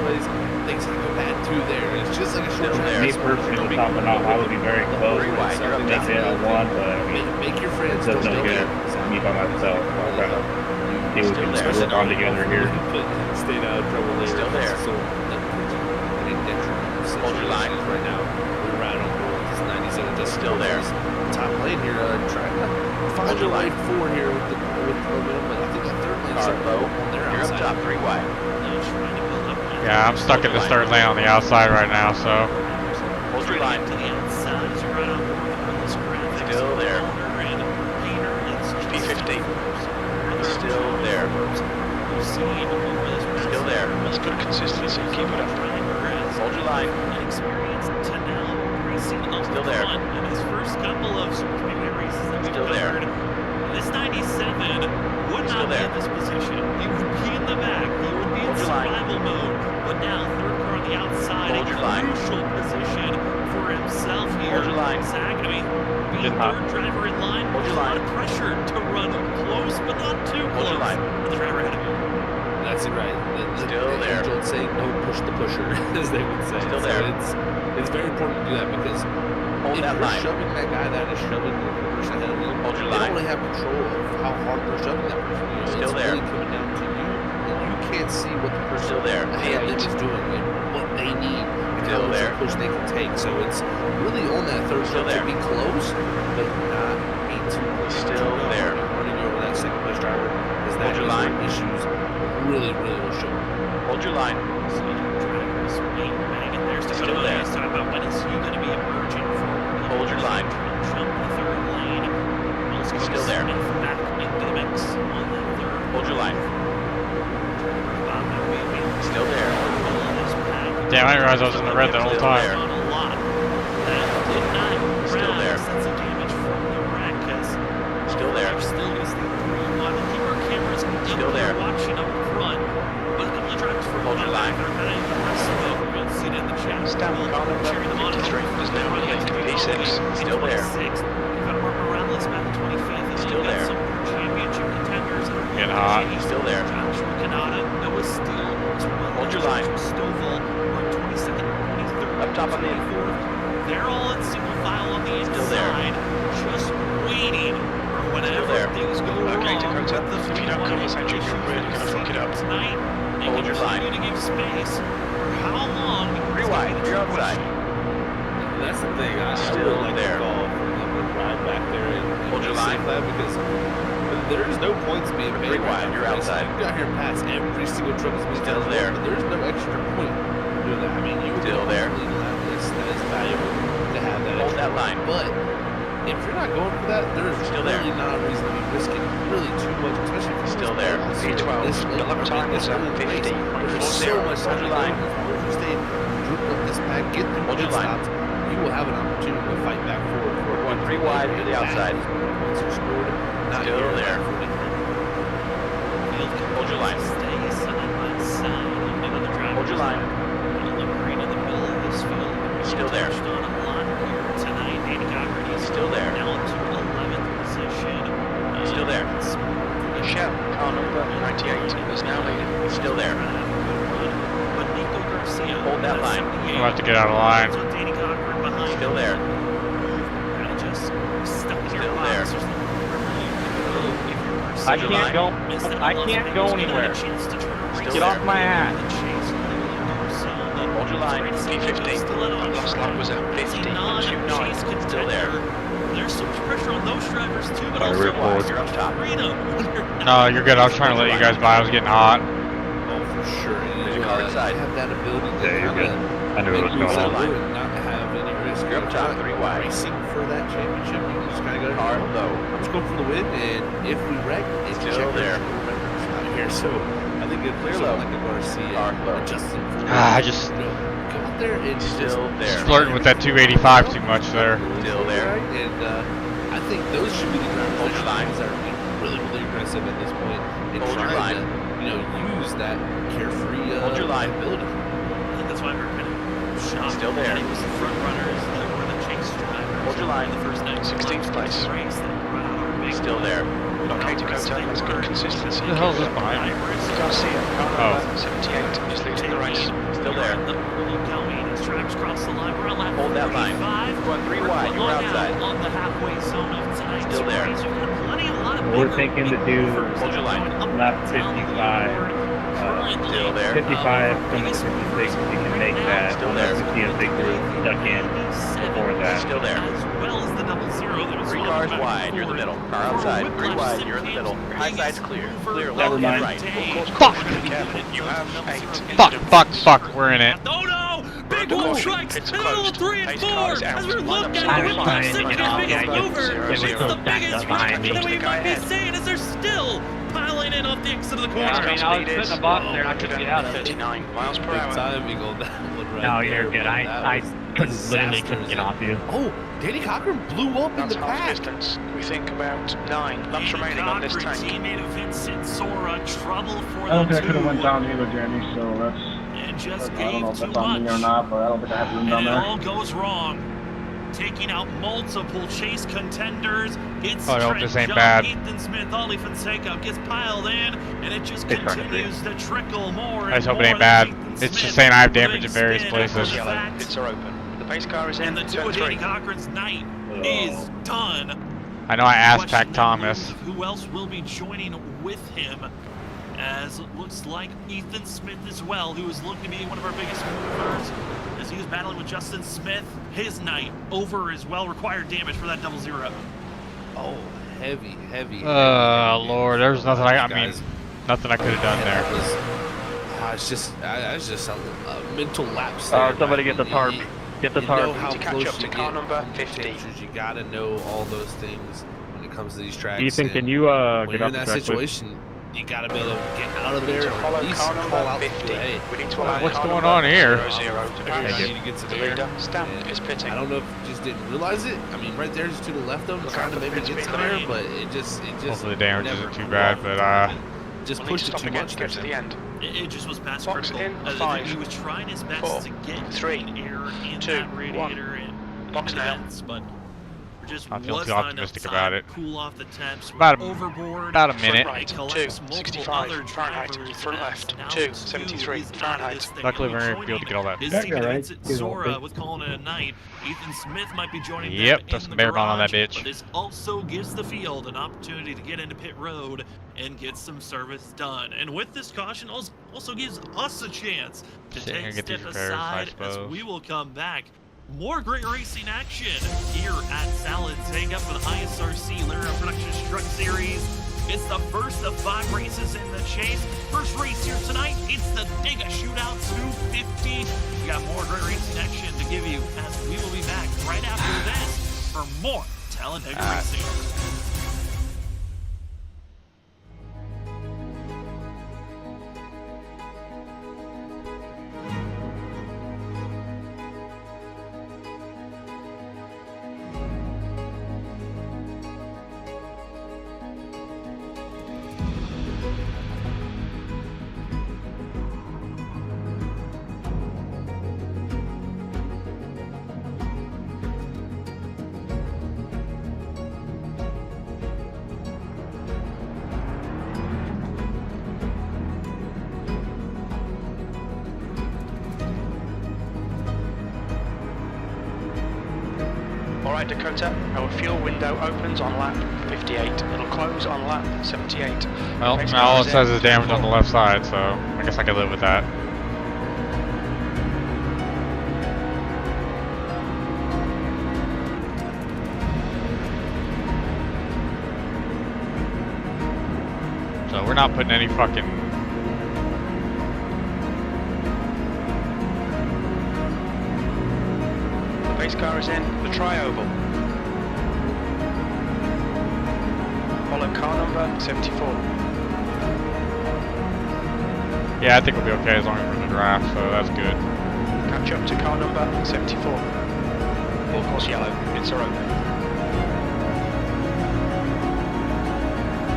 Things can go bad too there. It's just like a short Still there. Me personally, topping off, I would be very close. 3 wide. You're up They top. said I won, but I mean, make your friends it does no still good. there. Me by myself. I'm trying to see what we can work on together here. Stay out of trouble later. Still there. So that puts you in a detriment. Hold your line. Right now, we're right on board. It's 97. Just Still there. Top lane here, trying to find Hold your your line. way forward here with the momentum, but I think that third lane Car low. on their You're up outside. top. 3 wide. Yeah, I'm stuck in this third lane on the outside right now, so. Hold your line. To the outside, so right on board with this graphics. Still there. And Peter, it's P50. Still there. We've seen over this. Still there. That's good consistency. Keep it up. Hold your line. Experience to now racing up Still there. front in his first couple of Super Speedway races that we've Still there. covered. This 97 would Still not be there. in this position. He would be in the back. He would be in Hold your line. survival mode. But now, third car on the outside, Hold a your line. crucial position for himself here. Hold your line. Zach, I mean, being Just hop. third driver in line, Hold there's your a lot line. of pressure to run close, but not too Hold close. your line. For the driver ahead of you. That's it, right. Still there. Angel saying, "Don't push the pusher," as they would say. Still So there. it's very important to do that, because Hold if that you're line. shoving that guy that is shoving the person ahead of you, Hold your they line. don't really have control of how hard they're shoving that person. You know, Still it's there. really coming down to you, and you can't see what the person Still there. ahead of them is doing and what they need and Still how much there. push they can take. So it's really on that third Still stretch to there. be close, but not be too close. Still there. Running over that second place driver, because that Hold your is where line. issues really will show. Hold your line. So drivers waiting to bang it. There's the Still there. Talking about when is he going to be emerging from? Hold your line. Jump the third lane. Still there. Smith back into the mix on the third. Hold your line. Still there. Damn, I didn't realize I was in the red the whole time. Still there. That's a damage from the wreck because Still there. still going to stay pretty on. We'll keep our cameras Still there. watching up front. But a couple of drivers for Hold your line. We're going to see it in the chat. Stop. Car number 53 is now released to P6. Still there. We've got Mark Morales back 25th. And Still we've got there. some championship contenders. Getting hot. Still there. Joshua Canada, Noah Steele, Hold your line. Stovall, we're 22nd, 23rd, Up top on the 24th. They're all in single file on the Still there. inside, just waiting for whenever there. things go wrong. Okay, Dakota, with the if you don't come this engine, you're really gonna fuck it up. Tonight, and Hold your line. continue to give space. For how long? Three wide. You're outside. That's the thing. I Still would like there. to call for them to ride back there and Hold your save line. that because there's no points being made. Three wide, you're outside. You got here past every single truck that's being Still down there. but there's no extra point for doing that. I mean, you Still would there. probably lap this. That is valuable to have that. Hold extra that line. But if you're not going for that, there's Still there. really not a reason to be risking really too much, especially if Still there. P12. The lap time is at 50.40. There's so much time Hold your line. If you stay grouped up this pack, get through Hold your pit line. stops, you will have an opportunity to fight back forward. We're going 3 wide to the outside. Points are scored. Not Still here. there. Hold your line. Stay side by side. Another driver. Hold your line. Green in the middle of this field. Still there. Touched on a lot here tonight. Danny Cochran is Still there. now into 11th position. Still there. Shell, car number 98 is now leading. Still there. But Nico Garcia. Hold that line. I'm about to get out of line. With Danny Cochran behind. Still there. Kind of just stuck in your Still box. there. There's nothing really if you're Garcia. I can't go. I can't go anywhere. Still Get there. off my ass. Hold your line. P50. Last lap was at 50.29. Still there. There's so much pressure on those drivers too, but Alright, also we're forward. You're up top. freedom. No, you're good. I was trying to let you guys by. I was getting hot. Oh, for sure. There's a car inside. Have that ability to Yeah, you're good. I knew what was make going moves on. and not have any risk. You're up top, 3 wide. Racing for that championship, you just kind of Car go. low. I'm just going for the win, and if we wreck, it's Still check there. out here. So I think it's Clear clear low. like a Garcia, Car low. Justin. I just Go out there and Still there. flirting with that 285 too much there. Still there. And I think those should be the drivers Hold your line. that are being really, really aggressive at this point and Hold your trying line. to, use that carefree Hold your line. ability. I think that's why we're kind of shocked. Still there. It was the front runners that were the chase drivers. Hold your line. The first night. 16th place. Race that brought out our big Still there. Okay, Dakota, that's good consistency. Who the hell is this behind me? Garcia, car number 78 is leading the race. Still there. The early going as drivers cross the line. We're on lap Hold that line. 45. Going 3 wide. You're Long outside. out on the halfway zone of tonight's Still there. race. We've got plenty, a lot of We're bigger thinking to do Hold your line. going up lap and down the 55. leaderboard. Still there. 55 from the 56, you can make that. Still there. Unless you see a big group stuck in before that. Still there. As well as the 00 that was 3 swung cars back wide. and You're in the forth. middle. Car For outside. Whiplash 3 wide. Sim You're in the Cam's middle. High biggest side's clear. mover Clear of left Never the and mind. right. day. Fuck! Be careful, you have 8 Fuck! Fuck! Fuck! We're in it. Oh no! Big Road one caution. strikes Pits in are the middle of closed. 3 and Pace 4 car is out. as we Line look up at to Whiplash line. Sim Line Cam's up. biggest Line up. mover. Zero, It's zero. the biggest wreck Catch up that to we the guy might be ahead. seeing as they're still piling in off the exit of the corner. I mean, I was putting a box there and I couldn't get out of it. 39 miles per Big hour. timing on that one right No, there, you're good. but I that was literally couldn't disastrous. get off you. Oh, Danny Cochran blew up in That's the half pack. distance. We think about 9 laps remaining on this tank. Teammate of Vincent Sora, trouble for I don't the think I could have went two. down either, Jeremy, so that's... And just I don't know gave if too that's on me or much. not, but I don't think I have room And down it there. all goes wrong. Taking out multiple chase contenders. It's Oh, I hope Trent this ain't John, bad. Ethan Smith, Ollie Fonseca gets piled in, and it just It's hard to continues to trickle more and I just hope it more. ain't bad. Ethan It's Smith just saying I have with a damage big in various spin after places. the Yellow, fact. pits are open. The pace car is in. And the two turn of Danny 3. Cochran's night is done. I know I asked Question Pac Thomas. now is who else will be joining with him, as it looks like Ethan Smith as well, who is looking to be one of our biggest movers, as he was battling with Justin Smith. His night over as well, required damage for that 00. Oh, heavy, heavy. Lord, there was nothing I mean, Guys, nothing I could have done and there. that was It's just a mental lapse. Somebody get the tarp. Get the tarp. You know how to catch close up to you car get number from 50. changes. You gotta know all those things when it comes to these tracks. Ethan, can and you when get you're up in the that track, please? situation, you gotta be able to get out of there To or follow at least car call number out 50. hey, We need to allow What's car going number on here? 00 to I pass. need to get to The there. leader, Stamp, And is pitting. I don't know if you just didn't realize it. I mean, right there, just to the left of him, trying to maybe get somewhere, but it just Hopefully the damage never isn't too bad, but just We'll need to pushed it stop too again much. to get to the end. It just was past Box critical. in, 5, He was trying his best 4, to get 3, air in 2, that radiator and box into now. vents, but just I feel was too not optimistic enough about time it. to cool off the temps. About overboard. a minute. Right, 2, 65 Fahrenheit, front left, 2, 73 Fahrenheit. Luckily, we're going to be able to get all that. His Yeah, teammate right. Vincent Sora was calling it a night. Ethan Smith might be joining Yep, them throw in some the bear bond on that garage, bitch. but this also gives the field an opportunity to get into pit road and get some service done. And with this caution, also gives us a chance to Shit, take gonna a get these step repairs, I aside as suppose. we will come back. More great racing action here at Talladega for the ISRC Lyra Production Truck Series. It's the first of 5 races in the chase. First race here tonight, it's the Dega Shootout 250. We got more great racing action to give you as we will be back right after this for more Talladega racing. Alright Dakota, our fuel window opens on lap 58. It'll close on lap 78. Well, Race now car all is it says in. is damage on the left side, so I guess I could live with that. So we're not putting any fucking... The base car is in the tri-oval. Follow car number 74. Yeah, I think we'll be okay as long as we're in the draft, so that's good. Catch up to car number 74. Full course yellow, it's are open.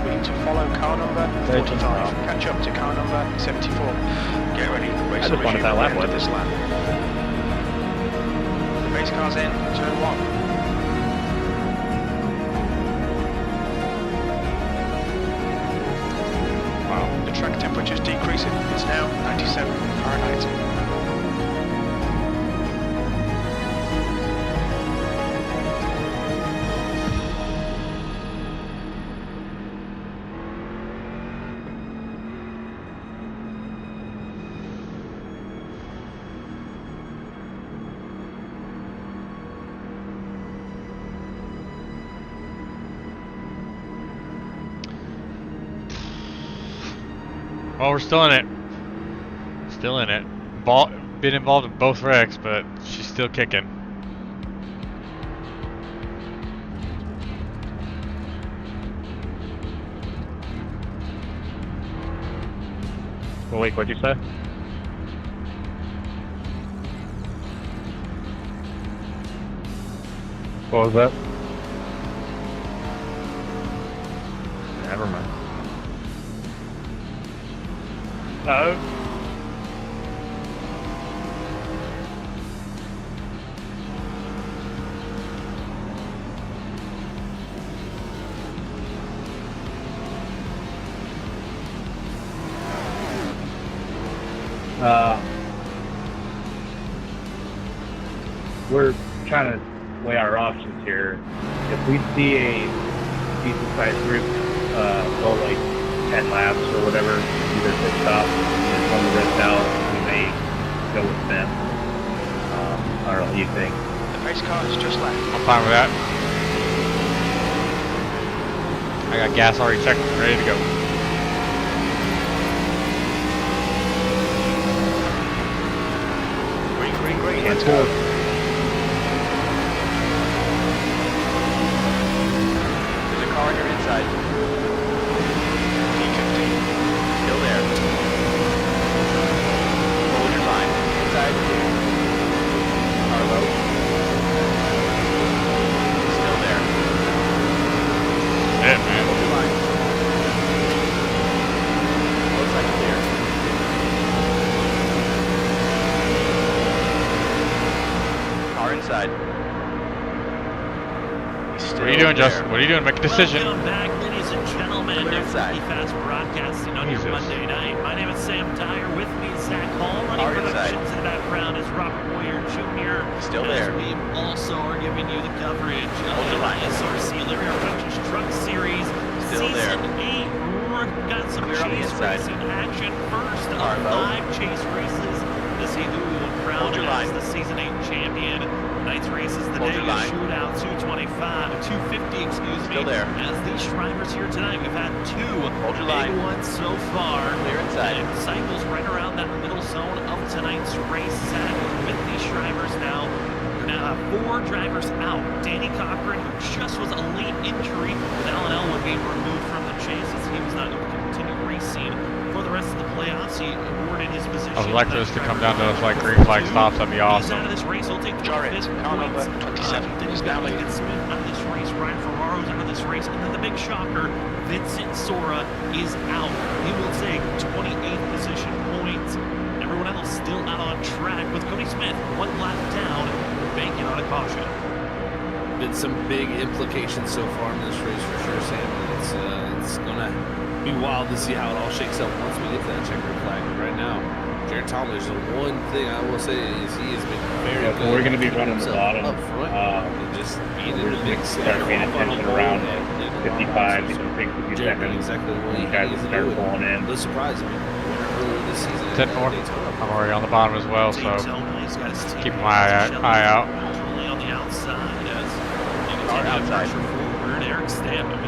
We need to follow car number 45. Catch up to car number 74. Get ready, race I just wanted that lap with this lap. The base car's in, turn 1. The track temperature is decreasing. It's now 97 Fahrenheit. Well, we're still in it. Still in it. Been involved in both wrecks, but she's still kicking. Well, wait, what'd you say? What was that? Never mind. We're trying to weigh our options here. If we see a decent sized group go like 10 laps or whatever, either pit stop and run the rest out, we may go with them. I don't know what you think. The pace car has just left. I'm fine with that. I got gas already checked and ready to go. green, Hands let's go. forward. There's a car on your inside. P15. Still there. Hold your line. Inside. Car low. Still there. Yeah, man. Hold your line. Looks like clear. Car inside. What are you doing, Justin? What are you doing? Make a decision. Welcome back, ladies and gentlemen. Clear to inside. Pretty Fast Broadcasting on your Jesus. Monday night. My name is Sam Dyer. With me is Zach Hall. Running Car inside. productions in the background is Robert Moyer Jr. Still As there. we also are giving you the coverage Hold of your the line. ISRC Linear Productions Truck Series Still Season there. 8. We're got some Clear on the chase inside. racing action. First Car of low. 5 chase races to see who will crown Hold your as line. the Season 8 champion. Tonight's race is the Hold your Dega line. Shootout 250, excuse me. Still there. As these drivers here tonight, we've had 2 Hold your big line. ones so far. Clear inside. And it cycles right around that middle zone of tonight's race set with these drivers now. We now have 4 drivers out. Danny Cochran, who just was a late injury with Alan Elwood being removed from the chase as he was not able to continue racing for the rest of the playoffs. He awarded his position. I would like for this to come down to those like green flag stops. That'd be He's awesome. out of this race. He'll take the Jarrett, fifth car points. number 27. Then he's got Lincoln Smith out of this race. Ryan Ferraro's out of this race. And then the big shocker, Vincent Sora is out. He will take 28th position points. Everyone else still out on track with Cody Smith 1 lap down, banking on a caution. Been some big implications so far in this race for sure, Sam. It's gonna be wild to see how it all shakes out once we get to that checkered flag. But right now, Jared Thomas, the one thing I will say is he has been very Yeah, good. so we're going to be keeping running the himself bottom. up front and just being in We're the mix. just going to start paying attention around 55, 56, 50 Jared doing seconds. exactly what You he guys needs will to start do. pulling in. No surprise. I mean, earlier this season. 10-4. I'm already on the bottom as well, so He's got his team keep my eye out. Controlling on the outside as you Car can outside. pressure forward. Eric Stamp. I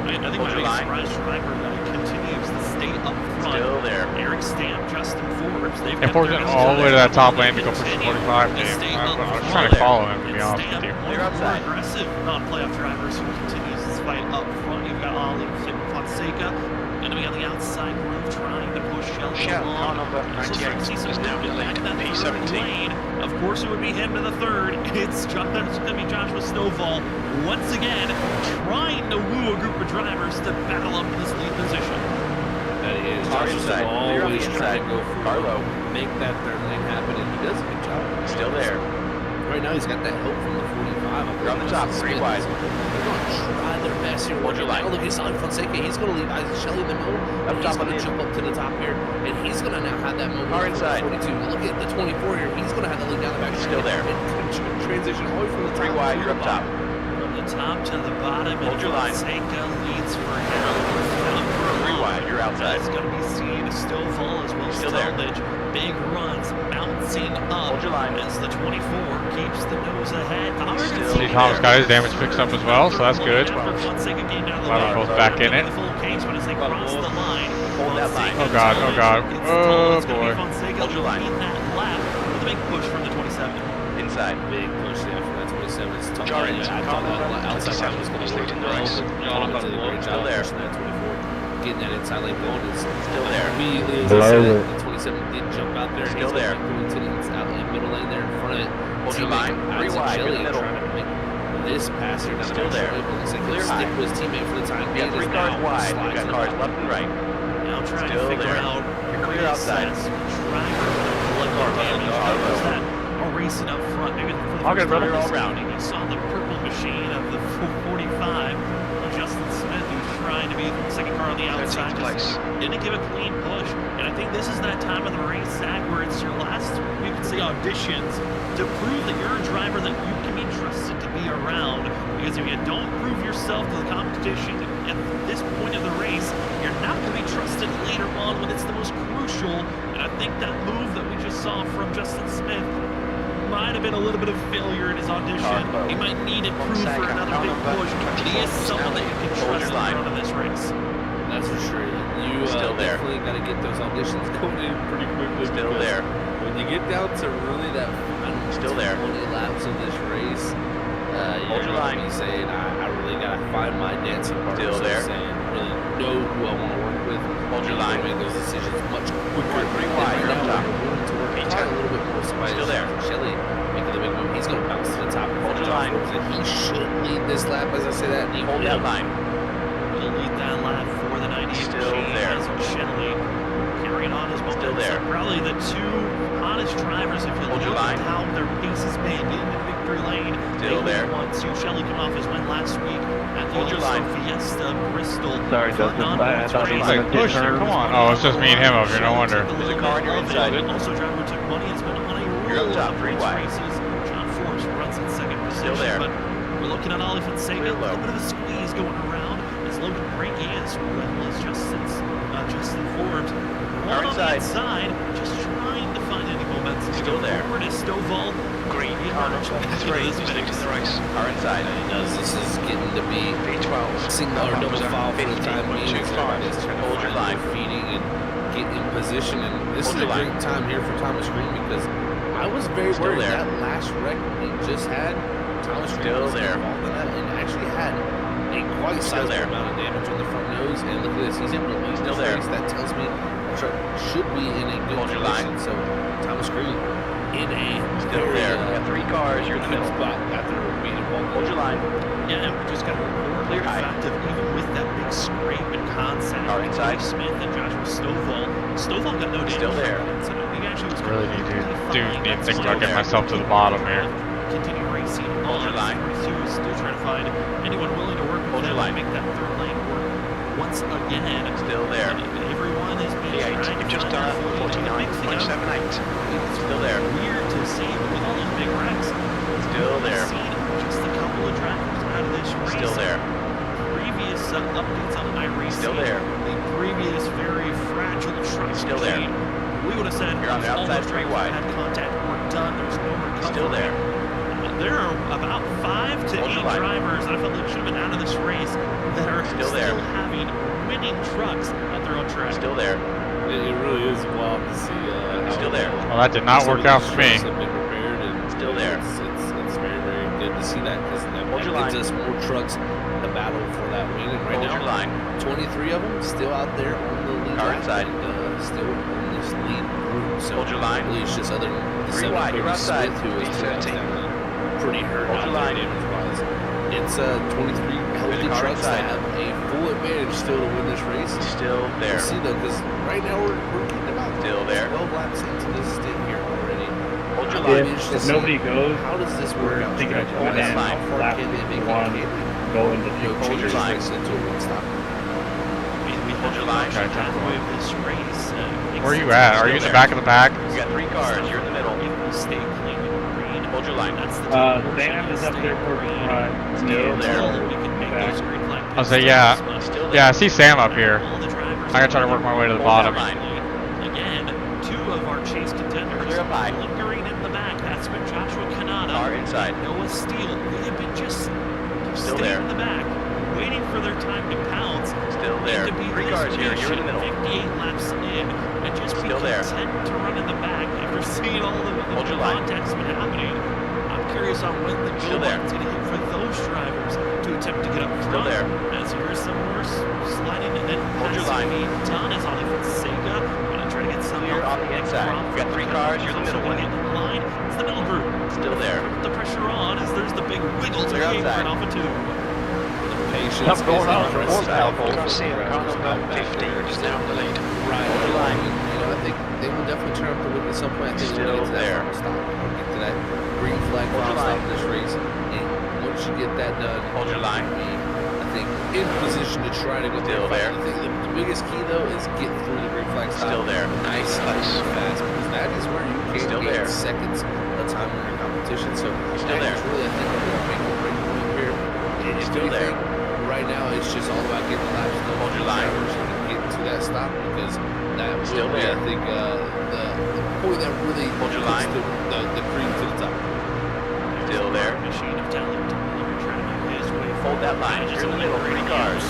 think Hold my your biggest line. surprise driver that continues to stay up front. Still there. Eric Stamp, Justin Forbes. They've And got Forbes their went guys all the way to that top lane to go push continue 45. to Damn, stay I up was front. trying to follow him, to be And honest Stamp, with you. one Clear of the more outside. aggressive non-playoff drivers who continues this fight up front. You've got Ali Fonseca. Going to be on the outside groove trying to push Shelby Car along. number So starting to see 98 some is now movement back in that third P17. lane. Of course, it would be him to the third. It's going to be Joshua Stovall once again trying to woo a group of drivers to battle up to this lead position. That he is. Car Josh is inside. Clear on the always inside. trying to go for Carlo. make that third lane happen, and he does a good job. Still there. Right now, he's got that help from the 45. You're on the top, 3 wide. They're going to try their best here. Hold your line. Now, look, he's on Fonseca. He's going to leave Shelley in the middle. Up And top he's going on to the jump up to the top here, and he's going to now have that moment. Car inside. 42. Look at the 24 here. He's going to have to lead down the back. Still there. And transition all the way from the top. 3 wide, to you're the up top. From the top to the bottom, Hold and your line. Fonseca leads for now. 3 wide, you're outside. It's going to be seen Stovall as well as Still there. Stelvage. Big runs bouncing up Hold your line. as the 24 keeps the nose ahead. Still See, Thomas got his damage fixed up as well, so that's good. After Fonseca came down the Glad line, we're both back in it. the full case, but as they cross the line, Hold that line. Oh god, oh god. Oh boy. Hold your line. In that lap with a big push from the 27. Inside. Big push there from that 27. It's tough. Jarrett, I thought that outside line was going to work leading the well. race. But did a great Still job there. pushing that 24. Getting that inside lane going. It's Still there. immediately as I Below said, it. the 27 did jump out there. Still He's there. going to the out lane, middle lane there in front of it. Hold your line. 3 Isaac wide, you're in Shelley the middle. trying to make this pass here. Now Still there. Looks like Clear he'll stick high. with his teammate for the time You being. got 3 Is cars now wide. slides You got to the cars bottom. left and right. Now trying Still to figure there. out You're clear outside. driver that are racing up front. Maybe for the All first good, brother. time All this round. evening, you saw the purple machine of the 45. Justin Smith, who's trying to be the second car on the outside, 13th place. just didn't give a clean push. And I think this is that time of the race, Zach, where it's your last, you could say, auditions to prove that you're a driver that you can be trusted to be around. Because if you don't prove yourself to the competition at this point of the race, you're not going to be trusted later on when it's the most crucial. And I think that move that we just saw from Justin Smith might have been a little bit of failure in his audition. He might need to prove for another big push, but he is someone that you can trust in front of this race. That's for sure. You Still there. definitely got to get those auditions going in pretty quickly. Still because there. When you get down to really that final Still there. 20 laps of this race, Hold your line. Be saying I really gotta find my dancing partner. Still there. Saying really know who I want to work with. Hold your line. Make those decisions much quicker. Three wide. You're up top. Willing to work a little bit more. Somebody Still there. Shelly making the big move. He's gonna bounce to the top. Hold your line. He should lead this lap, as I say that. And he Hold that line. Will lead that lap for the 98 Still machine. there. Shelly carrying on his momentum. Still there. Probably the two hottest drivers, if you Hold look your line. at how their pace has been in the victory lane. Still there. One, two. Shelly coming off his win last week at the Hold your line. Fiesta Bristol. Sorry, Justin. I thought he was Like, going to push you, come on. Oh, it's just me and him up here, no wonder. There's a car on your inside. Also, driver took money. It's been on a You're up roll top, of three race wide. races. John Force runs in second position. Still there. But we're looking at Ollie Fonseca. A Real low. little bit of a squeeze going around as Logan Brink as well as Justin Forbes. Car One on the inside. inside, just trying to find any momentum. Still there. Forward is Stovall. Green car. That's right. He's into the race. Car inside. This is getting to be V12. single or double foul for the time being. Everybody's trying to Hold your find line. their feeding and get in position. And this Hold is a your line. great time here for Thomas Green because I was very Still worried there. that last wreck he just had. Thomas Green Still was there. involved in that and actually had a quite Still sizable there. amount of damage on the front nose. And look at this, he's able to lead Still this there. race. That tells me the truck should be in a good Hold your condition. line. So Thomas Green in a Still very, there. We got three cars. You're in the good middle. spot after being involved. Hold your line. Yeah, and we just got to report Clear the high. fact of even with that big scrape and contact. Car inside. Smith and Joshua Stovall. Stovall got no damage. Still there. So he actually was Really need to need to think about getting there. myself to the bottom here. Continue racing. Hold your line. 42 is still trying to find anyone willing to work with Hold them your line. to make that third lane work once again. Still there. Everyone has been P8. trying to You've just find done their footing. The big thing 49.78. Still there. weird to see, but with all those big wrecks, Still we've there. seen just a couple of drivers out of this race. Still there. Previous updates on iRacing. Still there. The previous very fragile truck Still there. machine. We would have said You're on the all outside, those three drivers wide. had contact, were done. There's no recovery. Still there. There are about 5 to Hold 8 your line. drivers that I felt like should have been out of this race that are Still there. having winning trucks at their own track. Still there. It really is wild to see how Still there. Well, that did not some work of out these for me. trucks have been repaired and Still there. It's very, very good to see that because that Hold your gives line. us more trucks to battle for that win. And right Hold your now, line. 23 of them still out there on the lead Car lap inside. and still on this lead group. So Hold your line. really it's just other than the Three wide, you're outside. Smith, who is D13. pretty hurt Hold out your there line. damage-wise. It's 23 healthy car trucks inside. that have a full advantage still to win this race. Still there. We'll see though, because right now we're getting about Still there. 12 laps into this stint here already. Hold your I'm line. interested to If see nobody goes, how does this work we're out? thinking of Hold going that in line. How far lap can they make one, it? go into You know, Hold change your this line. race into a one stop. We Hold your line. Okay, halfway of this race. Where are you at? Are you in the back of the pack? You got three cars. You're in the middle. If we stay clean and green, Hold your line. that's the Sam is up there for front. Still there. We can make those green flag I'll say, pits yeah. this month. Still there. Yeah, I see Sam up here. All the drivers I gotta try to work my way to the Hold that bottom. line. Again, 2 of our chase contenders Clear up high. lingering in the back. That's been Joshua Kanata Car inside. and Noah Steele. They have been just Still staying there. in the back, waiting for their time to pounce. Still there. And to be Three this cars here. You're in the patient, middle. 58 laps in, and just be Still there. content to run in the back after seeing all the Hold your line. contact's been happening. I'm curious on when the Still go there. button's going to hit for those drivers to attempt to get up front. Still there. As here's some more sliding and then Hold your line. being done as Ollie Fonseca. Going to try to get some Clear help on the from inside. front. You got three cars. You're in the Also middle. wanting to get in line. It's the middle group. Still there. Put the pressure on as there's the big wiggle to Clear the outside. apron off of 2. Patience What's going on? impressive. Don't see him. Car number 15 just down the lead. Right. Hold your line. You know, I think they will definitely turn up the whip at some point. I think Still we'll get to there. that final stop. We'll get to that green flag Hold your final stop line. in this race. And once you get that done, Hold your line. I think in position to try to go Still through the there. final. I think the biggest key though is get through the green flag stop. Still there. Nice and fast because that is where you can Still gain there. seconds of time in your competition. So Still that there. is really, I think, we're going to make a break point here. If Still there. anything, right now it's just all about getting the laps done. Hold your line. And getting to that stop because that Still will be, there. I think, the point that really Hold your puts line. the cream to the top. Still there. Machine of talent. Trying to make his way Hold that line. You're in the middle. Three cars.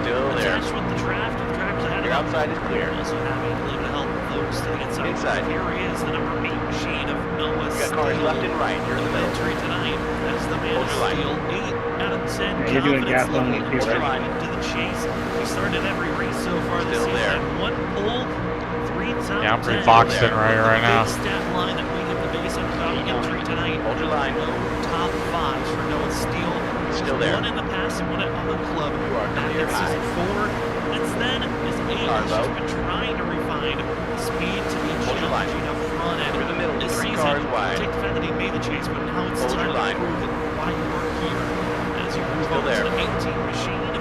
Still there. Attached with the draft, the drivers ahead Your of him. outside is clear. Also having a little bit of help with those to get some. Inside. Here he is, the number 8 machine of Noah You got Steele. cars left and right. You're in the middle. Entry tonight as the man Hold of your line. steel. 8 out of 10. Yeah, you're doing gas Confidence only level too, right? right into the chase. He started every race so far this Still season. there. 1 pole, 3 top Yeah, I'm pretty 10. boxed in right now. Big stat line that we hit the base on about entry tonight. Hold your line. No top 5s for Noah Steele. Still there. 1 in the past and 1 at the club. You are Back clear in high. season 4. Since then, his age has Carlo. been trying to refine speed to be Hold your line. challenging up front end. Through the middle, This 3 season, cars wide. take the fact that he made the chase, but now it's Hold time your to line. prove why you are here. As you move Still over there. to the 18 machine,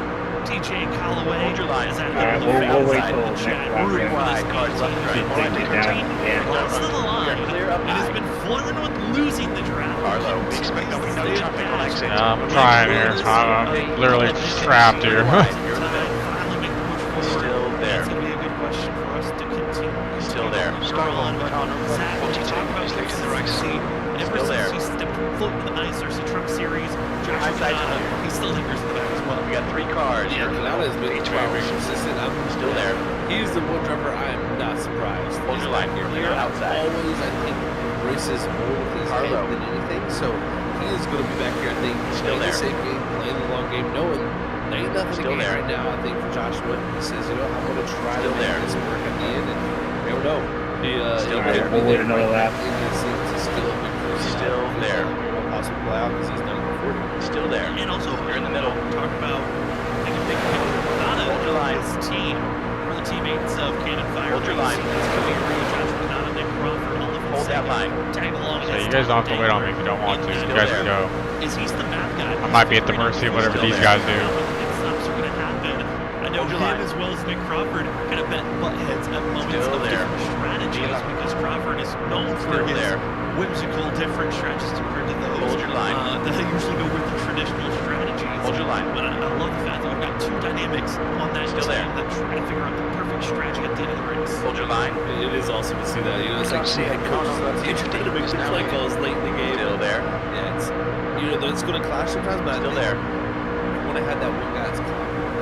TJ Calloway Hold your line. is at Alright, the we'll wait outside till of the next chat lap room here. for this Wide, cars left and right. 18 Hold on, Take it down. Yeah. Close to the line. clear up It has high. been flirting with losing the draft. Carlo, we expect there'll be no traffic on exit. Yeah, I'm trying here. I'm literally trapped here. You're in the middle. Finally make the push forward. Still there. That's going to be a good question for us to continue. Still there. Strong, but Zach, what you talk about Stay to the right. consistency. Ever Still there. since he stepped foot in the ISRC Truck Series, Josh High side Canada, tire. he still lingers in the back as well. We got 3 cars. Yeah, You're in the Canada's middle. been H12. very consistent. I'm Still there. He's the one driver I am not surprised. Hold your line. He's Clear outside. always, I think, races more with his head Carlo. than anything. So he is going to be back here, I think, Still playing the there. safe game, playing the long game, knowing there ain't nothing Still to gain there. right now. I think for Joshua, he says, you know, I'm going to try Still to make there. this work at the end, and you never know. Still might there. be We'll wait there another right lap. back in this to steal a victory. Still there. Possible play out because he's done it before. Still there. And also, You're in the middle. talk about taking a big picture. Not Hold your line. his team, or the teammates of Cannon Fire. Hold your line. It's going to be Rio Josh Canada, Nick Crawford, all of them. Hold that line. Tag along. So you guys don't have to wait on me if you don't want to. You guys can go. Is he's the math guy? I might be at the mercy of whatever Still these there. guys do. Stops are going to happen. I know Hold your him line. as well as Nick Crawford kind of butt heads at moments Still of there. different strategies because Crawford is known for Still his there. whimsical different strategies compared to those Hold your line. that usually go with the traditional strategies. Hold your line. But I love the fact that we've got 2 dynamics on that Still team there. that try to figure out the perfect strategy at the end of the race. Hold your line. It is awesome to see that. You know, it's like See head coaches it. trying to make some play calls late in the game. Still there. Yeah, it's it's going to clash sometimes, but Still there. when I had that one guy, it's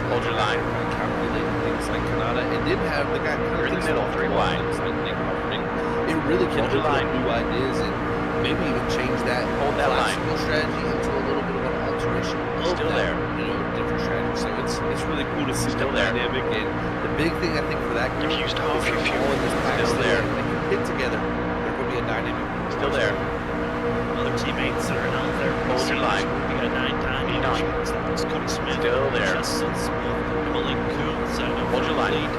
Hold your line. calculating things like Canada, and didn't have the guy You're in the middle, 3 wide. like Nick Crawford. It really can Hold your open up line. new ideas and maybe even change that Hold that line. classical strategy into a little bit of an alteration of Still that, there. Different strategy. So it's really cool to see Still that there. dynamic, and the big thing I think for that group Diffused is off, they're diffused. all in this pack Still there. They can hit together. There could be a dynamic. Still there. Other teammates that are out there. Hold your line. We got 9-time. E9. That's Cody Smith. Still there. Justin Smith. Emily Coons. I know Hold your line. lead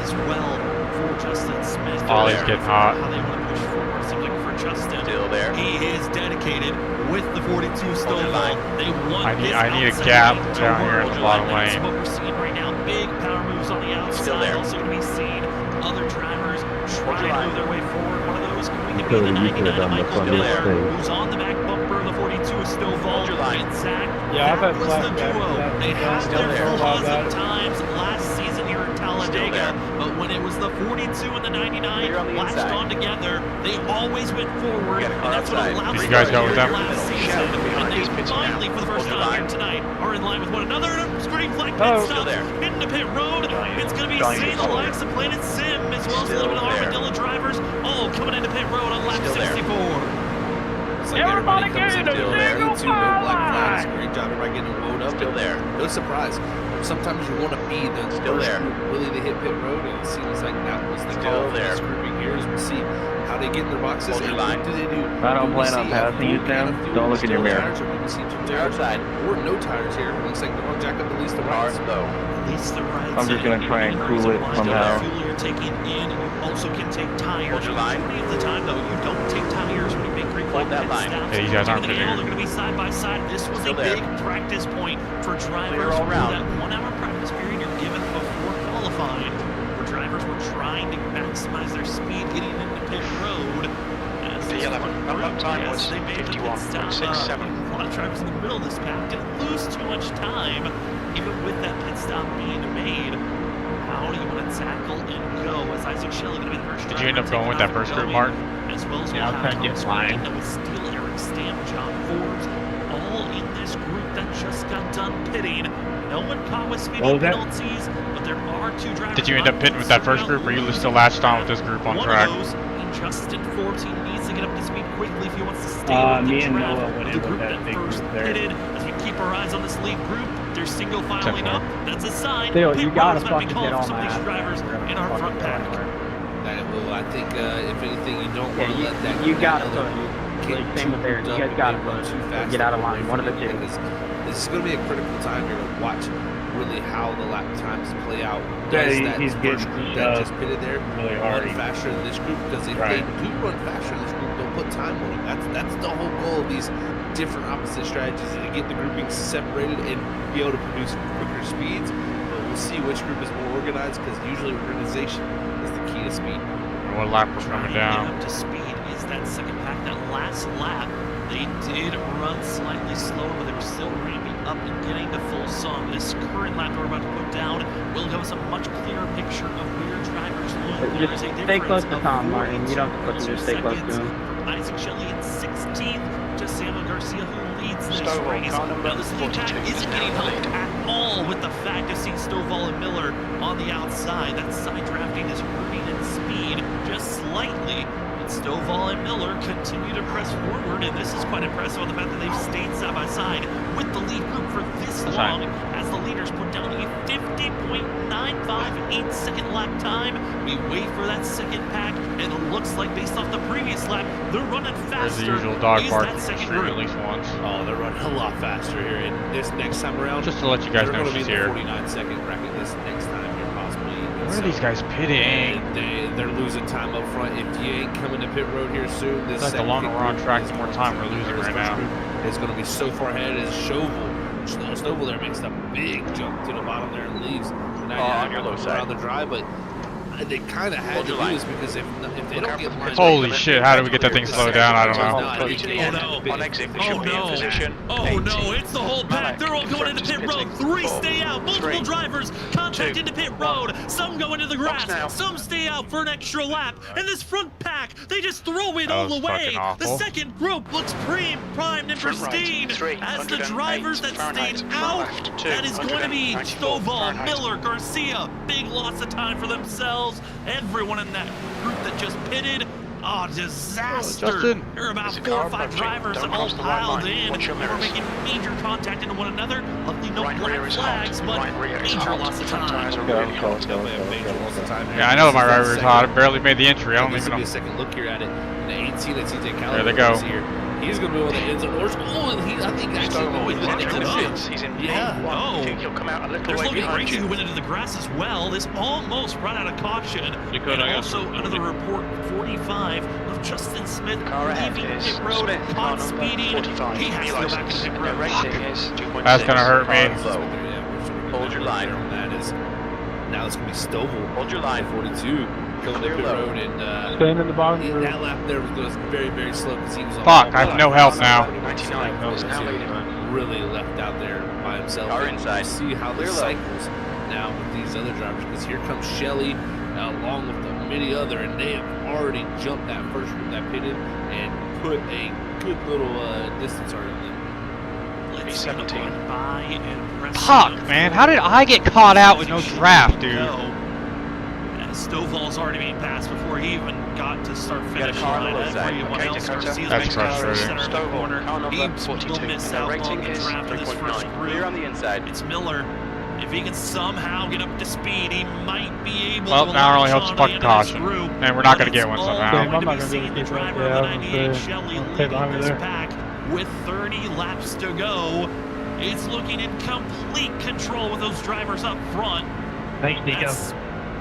as well for Justin Smith. Ollie's They're getting hot. How they want to push forward. Seems like for Justin. Still there. He is dedicated with the 42 still your line. They want I need a this gap outside to down work. here in Hold the your bottom line. That's lane. what we're seeing right now. Big power moves on the outside. Still there. Also going to be seen other drivers trying to line. move their way forward. One of those going to be Cody, the you could 99 have done the Michael front Still Miller, there. who's on the back bumper of the 42 is still Hold your line. and Zach. Yeah, I've that had was the flashbacks duo. to that. They had Still their there. flaws Still at there. times last season here in Talladega, there. but when it was the 42 and the 99 Clear on the latched inside. on together, they always went forward, We got a and car that's what outside. allowed Did them you guys to go with them? last season. Shadow And behind they is pitching finally, now. for the first Hold your time here line. tonight, are in line with one another. Green flag pit Oh. stop Still there. into pit road. It's going to be Trying to seeing the forward. likes of Planet Sim as well as a Still little bit of there. Armadillo drivers, all coming into pit road on lap Still there. 64. It's like Everybody everybody comes get into in the there, lane go to no black fly. flags. Great job, everybody getting wound up. Still there. No surprise. Sometimes you want to be the Still first there. group really to hit pit road, and it seems like that was the Still call for there. this grouping here. As we'll see how they get in their boxes Hold your and line. what do they do. I don't Do we plan on see a passing you, full Sam. can of fuel Don't look in your still mirror. tires, or do we see two You're tires outside. or no tires here? It looks like they're going to jack up at least the Car right. low. At least the right I'm just gonna try and cool it somehow. Fuel you're taking in, you also can take tires. Hold your line. Majority of the time, though, you don't take tires when you make green Hold flag that line. stops. Yeah, you guys aren't They're fitting going to be side by side. This was Still a there. big practice point for drivers. Clear all for round. that 1 hour practice period you're given before qualifying, where drivers were trying to maximize their speed getting into pit road. As this P11. group, Lap time yes, was they made the pit stop. 51.67. A lot of drivers in the middle of this pack didn't lose too much time, even with that pit stop being made. How do you want to tackle and go? As Isaac Shelley going to be the first Did you end up going with that first group, Martin? As well as Yeah, I'll try and get mine. With Steele, Eric Stam, John Forbes, all in this group that just got done pitting. No one caught with speeding What was that? penalties, but there are 2 drivers. Did you end up pitting with that first group, or you still latched on with this group on One track? of those, Justin Forbes, he needs to get up to speed quickly if he wants to stay with Me the and draft. Noah went The in with group that that big first group there. pitted, as we keep our eyes on this lead group, they're single filing up. That's a sign. Still, you Pit gotta road's might be fucking called get for on some of my these ass. drivers in our front pack. Well, I think if anything, you don't want to let that. You gotta other push. kid Same with there. too You guys up gotta and run push. too fast Get out of away line. from One of the you, two. because this is going to be a critical time here to watch really how the lap times play out. Does that he's first getting group that just pitted there really run hard. faster than this group? Because if they do run faster than this group, they'll put time on it. That's the whole goal of these different opposite strategies, is to get the groupings separated and be able to produce quicker speeds. But we'll see which group is more organized, because usually organization is the key to speed. What lap we're coming down? Up to speed is that second pack. That last lap, they did run slightly slower, but they were still ramping up and getting to full song. This current lap that we're about to put down will give us a much clearer picture of where drivers look. There is a Just stay close to difference Tom, of Martin. You don't have to push him. Just stay close to him. from Isaac Shelley in 16th to Samuel Garcia, who leads this Stovall, race. car number Now this lead pack 42 isn't is now getting in the helped lead. at all with the fact of seeing Stovall and Miller on the outside. That side drafting is hurting in speed just slightly. Stovall and Miller continue to press forward, and this is quite impressive on the fact that they've stayed side by side with the lead group for this long, as the leaders put down a 50.95 8-second lap time. We wait for that second pack, and it looks like based off the previous lap, they're running faster. There's the usual dog Is bark that from the second street group? at least once. Oh, they're running a lot faster here. And this next time around, Just to let you guys they're know going to be she's in the here. 49-second bracket this next time here, possibly. Where are these guys pitting? And they're losing time up front. If you ain't coming to pit road here soon, this Like the longer we're on track, the more time we're losing right now. It's going to be so far ahead as Stovall there makes a big jump to the bottom there and leaves. On your low side. On the drive, but they kind of had to do this, because if they don't get lined Holy shit, how do we get that thing slowed down? I don't know. Oh no. On exit, we should be in position. Oh no, it's the whole pack. They're all going into pit road. 3 stay out. Multiple drivers contact into pit road. Some go into the grass. Some stay out for an extra lap. And this front pack, they just throw it all away. The second group looks primed and pristine. As the drivers that stayed out, that is going to be Stovall, Miller, Garcia. Big loss of time for themselves. Everyone in that group that just pitted. Oh, disaster. There are about 4 or 5 drivers all piled in. They were making major contact into one another. Luckily, no black flags, but major loss of time. Yeah, I know my right rear is hot. I barely made the entry. I don't even know. A second look here at it. The 18 that TJ Caliber There they go. Here. He's going to be one that ends up worse. Oh, and I think actually He's in yeah, I think he'll come out a little There's way Logan behind Gracie you. who went into the grass as well. This almost run out of caution. And also another report, 45 of Justin Smith leaving pit road, caught speeding. He has to go back to pit road. That's gonna hurt me. Hold your line. Now it's going to be Stovall. Hold your line. 42. Going to pit road, and Stand in the bottom. that lap there was very, very slow, because he was on Fuck, I have no help now. 99 is now leading. really left out there by himself. Car inside. See how this cycles now with these other drivers, because here comes Shelley along with the many other, and they have already jumped that first group that pitted and put a good little distance on them. Let's 17 by and Fuck, man, how did I get caught out with no draft, dude? Stovall's already being passed before he even got to start finish line. Everyone else starts seeing That's frustrating. center corner. He will miss out on the draft of this first group. Clear on the inside. It's Miller. If he can somehow get up to speed, he might be able well, to now it only helps fucking caution. And we're not going to get one somehow. I'm not going to be the driver of the 98 Shelley leading this pack with 30 laps to go. It's looking in complete control with those drivers up front. Thanks, Nico.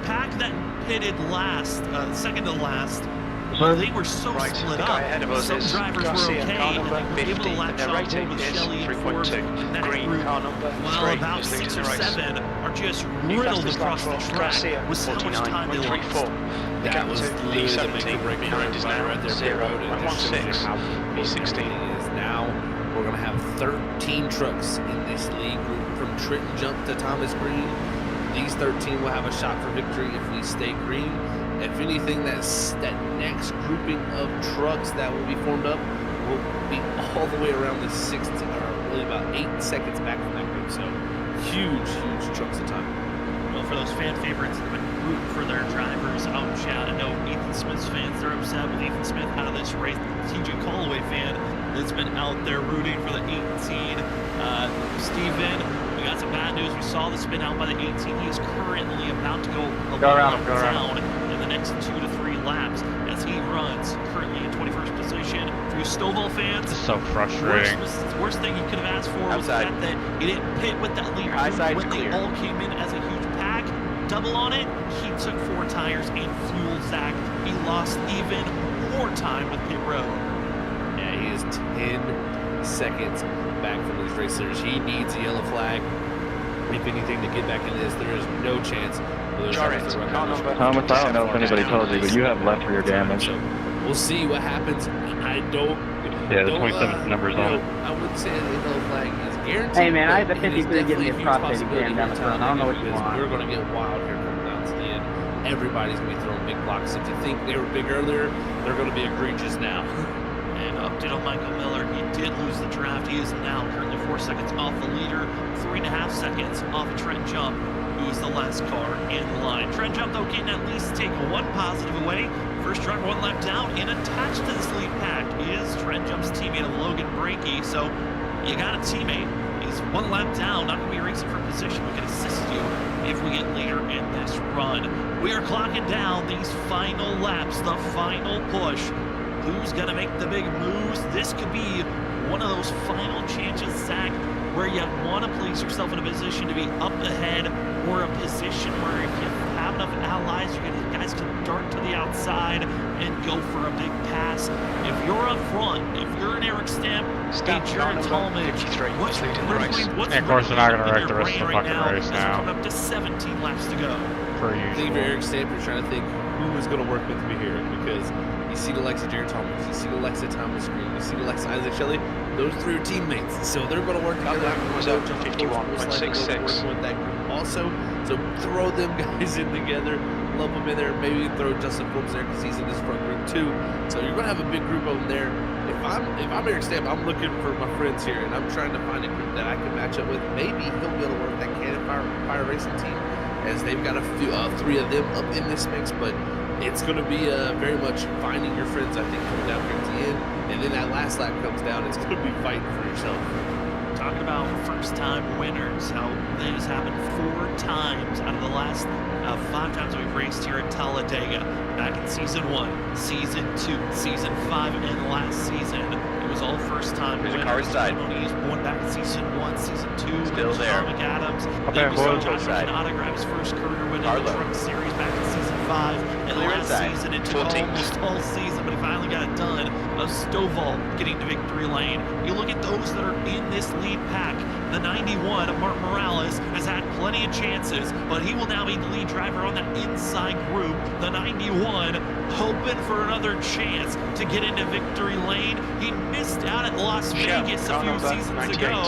Pack that pitted last, second to last, they were so split up. Some drivers were okay, and they were able to latch on hold with Shelley and Forbes in that group. While about 6 or 7 are just riddled across the track with so much time they lost. That was literally the make or break behind is now right there. 0.16. B16 is now. We're going to have 13 trucks in this league group from Trenton Jump to Thomas Green. These 13 will have a shot for victory if we stay green. If anything, that next grouping of trucks that will be formed up will be all the way around the 6th, or really about 8 seconds back from that group. So huge, huge chunks of time. Well, for those fan favorites, the rooting for their drivers. I know Ethan Smith's fans, they're upset with Ethan Smith out of this race. TJ Callaway fan that's been out there rooting for the 18. Steven, we got some bad news. We saw the spin out by the 18. He is currently about to go around down in the next 2 to 3 laps as he runs currently in 21st position. For you Stovall fans, It's so frustrating. Worst thing you could have asked for was the fact that he didn't pit with that lead when they all came in as a huge pack. Double on it, he took 4 tires and fuel Zach. He lost even more time with pit road. Yeah, he is 10 seconds back from these racers. He needs a yellow flag. If anything, to get back in this, there is no chance. Thomas, I don't know if anybody told you, but you have left rear damage. So we'll see what happens. I don't. Yeah, the 27 numbers on it. I wouldn't say a yellow flag is guaranteed. Hey man, I have a 50-3 giving me a prostate exam down the front. I don't know what you want. We're going to get wild here coming down to the end. Everybody's going to be throwing big blocks. If you think they were big earlier, they're going to be egregious now. And update on Michael Miller, he did lose the draft. He is now currently 4 seconds off the leader, 3.5 seconds off Trent Jump, who is the last car in line. Trent Jump, though, can at least take one positive away. First driver 1 lap down, and attached to this lead pack is Trent Jump's teammate of Logan Brakey. So you got a teammate. He's 1 lap down, not going to be racing for position. We can assist you if we get later in this run. We are clocking down these final laps, the final push. Who's going to make the big moves? This could be one of those final chances, Zach, where you want to place yourself in a position to be up ahead, or a position where if you have enough allies, you guys can dart to the outside and go for a big pass. If you're up front, if you're an Eric Stamp, Jared Talmadge, what's of course, they're not going to wreck the rest of the fucking race now. Coming up to 17 laps to go. Per I think usual. Eric Stamp, you're trying to think who is going to work with me here, because you see the likes of Jared Talmadge, you see the likes of Thomas Green, you see the likes of Isaac Shelley. Those 3 are teammates, so they're going to work together. That was up to 51.66. With that group also, so throw them guys in together, lump them in there, maybe throw Justin Forbes there because he's in this front group too. So you're going to have a big group over there. If I'm Eric Stamp, I'm looking for my friends here, and I'm trying to find a group that I can match up with. Maybe he'll be able to work that Cannon Fire Racing team, as they've got a few, 3 of them up in this mix, but it's going to be very much finding your friends, I think, coming down here at the end. And then that last lap comes down, it's going to be fighting for yourself. Talking about first-time winners, how that has happened 4 times out of the last 5 times we've raced here at Talladega. Back in Season 1, Season 2, Season 5, and last season. It was all first-time winners. Car inside. One back in Season 1, Season 2. Still there. Tom McAdams. Okay, Then we saw boys. Josh Canada grab his first career win in the Truck Series back in Season 5. And Clear last inside. season it took 14. almost all season, but he finally got it done. Stovall getting to victory lane. You look at those that are in this lead pack. The 91 of Mark Morales has had plenty of chances, but he will now be the lead driver on that inside group. The 91 hoping for another chance to get into victory lane. He missed out at Las Vegas a few seasons ago.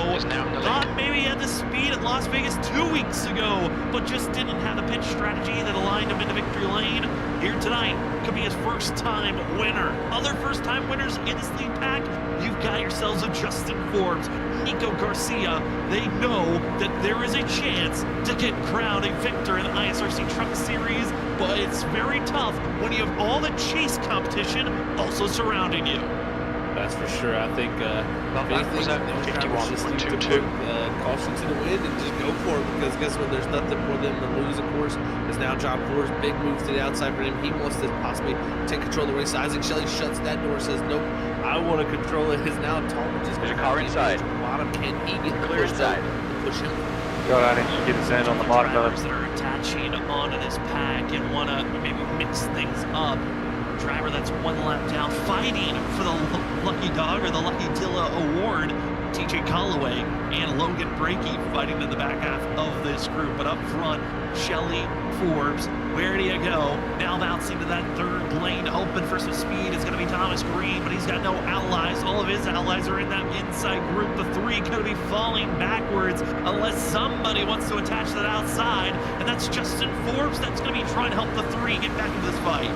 Thought maybe he had the speed at Las Vegas 2 weeks ago, but just didn't have the pitch strategy that aligned him into victory lane. Here tonight could be his first-time winner. Other first-time winners in this lead pack, you've got yourselves a Justin Forbes, Nico Garcia. They know that there is a chance to get crowned a victor in the ISRC Truck Series, but it's very tough when you have all the chase competition also surrounding you. That's for sure. I think was at 51.22. Caution to the wind and just go for it, because guess what? There's nothing for them to lose, of course. As now John Ford's big moves to the outside for him. He wants to possibly take control of the race. Isaac Shelley shuts that door, says, nope, I want to control it. Is now Talmadge is There's a car inside. Bottom, can he get Clear inside. Push him. Go out and get his end on the bottom of Drivers that are attaching onto this pack and want to maybe mix things up. Driver that's 1 lap down, fighting for the Lucky Dog or the Lucky Dilla Award. TJ Callaway and Logan Brakey fighting in the back half of this group. But up front, Shelley, Forbes, where do you go? Now bouncing to that 3rd lane, hoping for some speed. It's going to be Thomas Green, but he's got no allies. All of his allies are in that inside group. The 3 going to be falling backwards unless somebody wants to attach to that outside. And that's Justin Forbes that's going to be trying to help the 3 get back into this fight.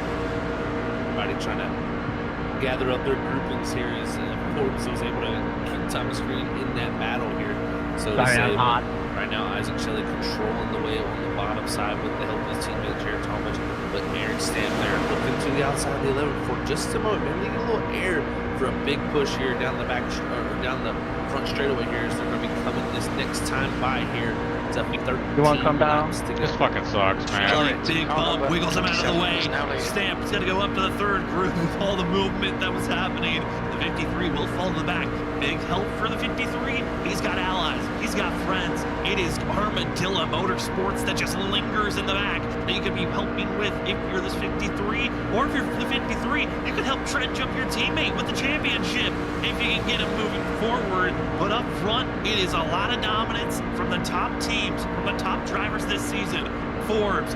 Everybody trying to gather up their groupings here as Forbes was able to keep Thomas Green in that battle here. So Sorry, I'm hot. Right now, Isaac Shelley controlling the way on the bottom side with the help of his teammate Jared Talmadge. But Aaron Stamp there looking to the outside of the 11 for just a moment. Maybe get a little air for a big push here down the back or down the front straightaway here as they're going to be coming this next time by here. It's up to 13. You want to come down? This fucking sucks, man. Big bump wiggles him out of the way. Stamp's got to go up to the third group with all the movement that was happening. The 53 will fall to the back. Big help for the 53. He's got allies. He's got friends. It is Armadillo Motorsports that just lingers in the back that you could be helping with if you're this 53, or if you're the 53, you could help trench up your teammate with the championship if you can get him moving forward. But up front, it is a lot of dominance from the top teams, from the top drivers this season. Forbes,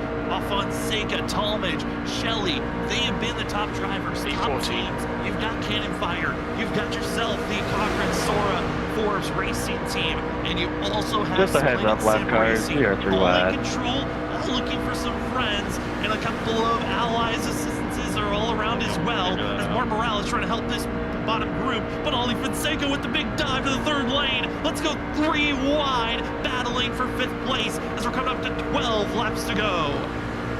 Fonseca, Talmadge, Shelley, they have been the top drivers, top teams. You've got Cannon Fire, you've got yourself, the Cochran Sora Forbes racing team, and you also have just a heads up, left cars, we are 3 wide. Control, all looking for some friends, and a couple of allies, assistances are all around as well, as Mark Morales trying to help this bottom group, but Ollie Fonseca with the big dive to the third lane. Let's go 3 wide, battling for 5th place as we're coming up to 12 laps to go.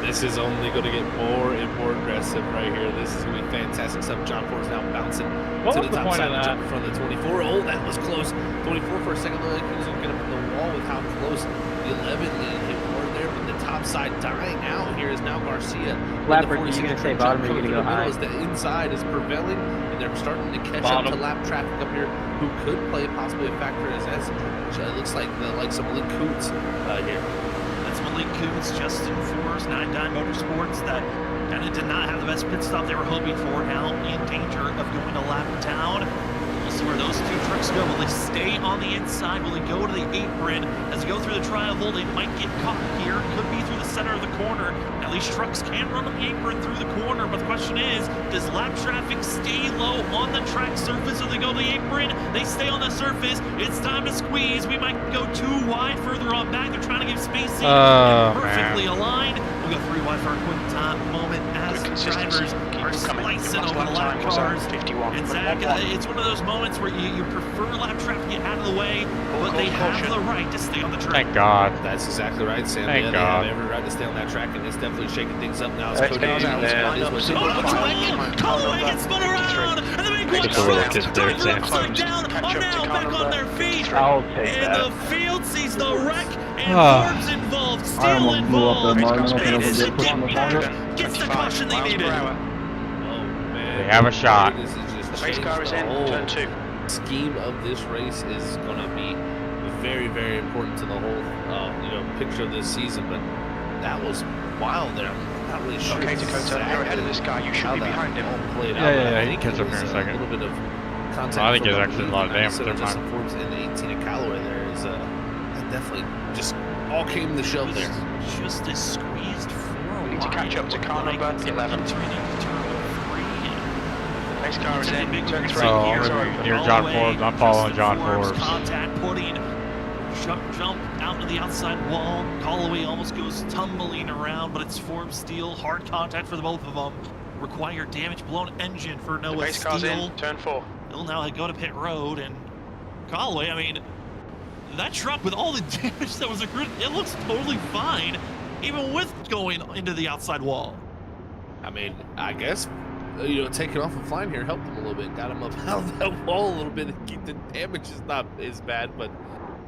This is only going to get more and more aggressive right here. This is going to be fantastic stuff. John Ford's now bouncing to the top side, jump in front of the 24. Oh, that was close. 24 for a second, looked like he was going to get up in the wall with how close the 11 and hit more there, but the top side dying out here is now Garcia. Lapper, are you going to stay bottom or are you going to go high? As the inside is prevailing, and they're starting to catch up to lap traffic up here, who could play possibly a factor as it looks like the likes of Malik Coots here. That's Malik Coots, Justin Force, 9 Dime Motorsports that kind of did not have the best pit stop they were hoping for, now in danger of going a lap down. We'll see where those 2 trucks go. Will they stay on the inside? Will they go to the apron? As they go through the trial, they might get caught here. Could be through the center of the corner. Now these trucks can run on the apron through the corner, but the question is, does lap traffic stay low on the track surface or they go to the apron? They stay on the surface. It's time to squeeze. We might go 2 wide further on back. They're trying to give spacing. Perfectly aligned. We'll go 3 wide for a quick time moment as drivers are slicing over the lap cars. And Zach, it's one of those moments where you prefer lap traffic to get out of the way, but they have the right to stay on the track. Thank God. That's exactly right, Sam. Thank God. They have every right to stay on that track, and it's definitely shaking things up now. Cody gets spun around, and the big one trucks driver upside down are now back on their feet. I'll take and that. the field sees the wreck, and Forbes involved, still involved. Gets the caution they needed. They have a shot. The pace car is in, turn 2. Scheme of this race is going to be very, very important to the whole, picture of this season. But that was wild there. I'm not really sure. Okay, Dakota, you're ahead of this guy. You should be behind him. Yeah, he can catch up here in a second. A little bit of contact. I think there's actually a lot of damage there. Just Forbes and the 18 of Callaway there is that definitely just all came to show there. Just a squeezed 4 We need to catch up to car number 11. Pace car is in, turn 3, gears are open. Near John Forbes, I'm following John Forbes. Contact, putting jump out to the outside wall. Callaway almost goes tumbling around, but it's Forbes Steel. Hard contact for the both of them. Required damage, blown engine for Noah Pace car's Steele. in, turn 4. They'll now go to pit road, and Callaway, I mean, that truck with all the damage that was accrued, it looks totally fine, even with going into the outside wall. I mean, I guess, taking off and flying here helped him a little bit, got him up out of that wall a little bit, and keep the damage is not as bad, but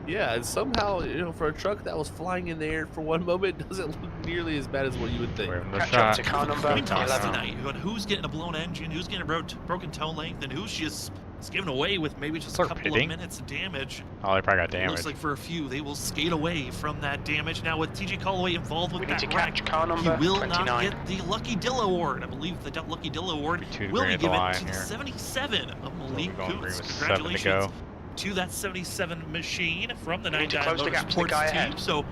yeah, and somehow, for a truck that was flying in the air for one moment, it doesn't look nearly as bad as what you would think. Catch up to car number 11. Tonight, who's getting a blown engine, who's getting a broken toe length, and who's just given away with maybe just a couple of minutes of damage. Oh, they probably got damage. It looks like for a few, they will skate away from that damage. Now with TJ Callaway involved with that wreck, he will 29. not get the Lucky Dill Award. I believe the Lucky Dill Award will be given to the 77 of Malik Coots. Congratulations to that 77 machine from the 9 Dime Motorsports team. So,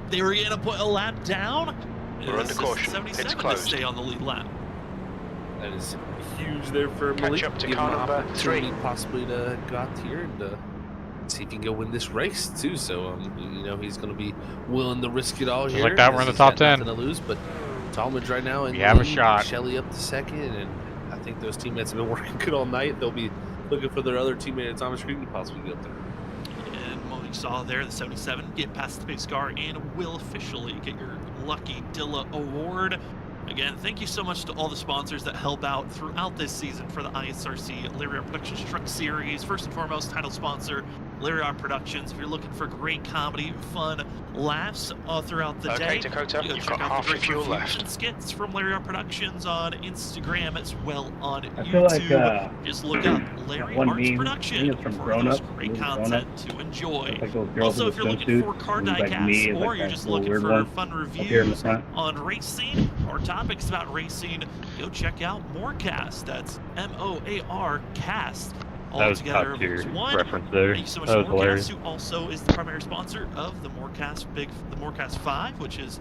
they were going to put a lap down. We're under caution. 77 It's closed. to stay on the lead lap. That is huge there for Malik. Catch up to car number 3. Possibly to go out here and see if he can go win this race too. So, he's going to be willing to risk it all here. Like that, we're in the top 10. Nothing to lose, but Talmadge right now, and we have a shot. Shelley up to second, and I think those teammates have been working good all night. They'll be looking for their other teammate, Thomas Green, to possibly get up there. And you saw there, the 77 get past the pace car and will officially get your Lucky Dilla Award. Again, thank you so much to all the sponsors that help out throughout this season for the ISRC Lyria Productions Truck Series. First and foremost, title sponsor, Lyria Productions. If you're looking for great comedy, fun laughs all throughout the day, Okay, Dakota, you you've check got out half the your great fuel reviews left. and skits from Lyria Productions on Instagram as well on I feel YouTube. like Just look up Larry one Arts meme, I Production think it's from for Grown those Up, great movie Grown content Up. to enjoy. Like those girls Also, in if the you're looking swimsuits, for car it was like diecasts, me, or like you're that just little looking weird for one fun up here in the reviews front. on racing or topics about racing, go check out Morecast. That's M-O-A-R cast. All That was together top tier as one. reference there. Thank you so much That to was Morecast, hilarious. who also is the primary sponsor of the Morecast the Morecast 5, which is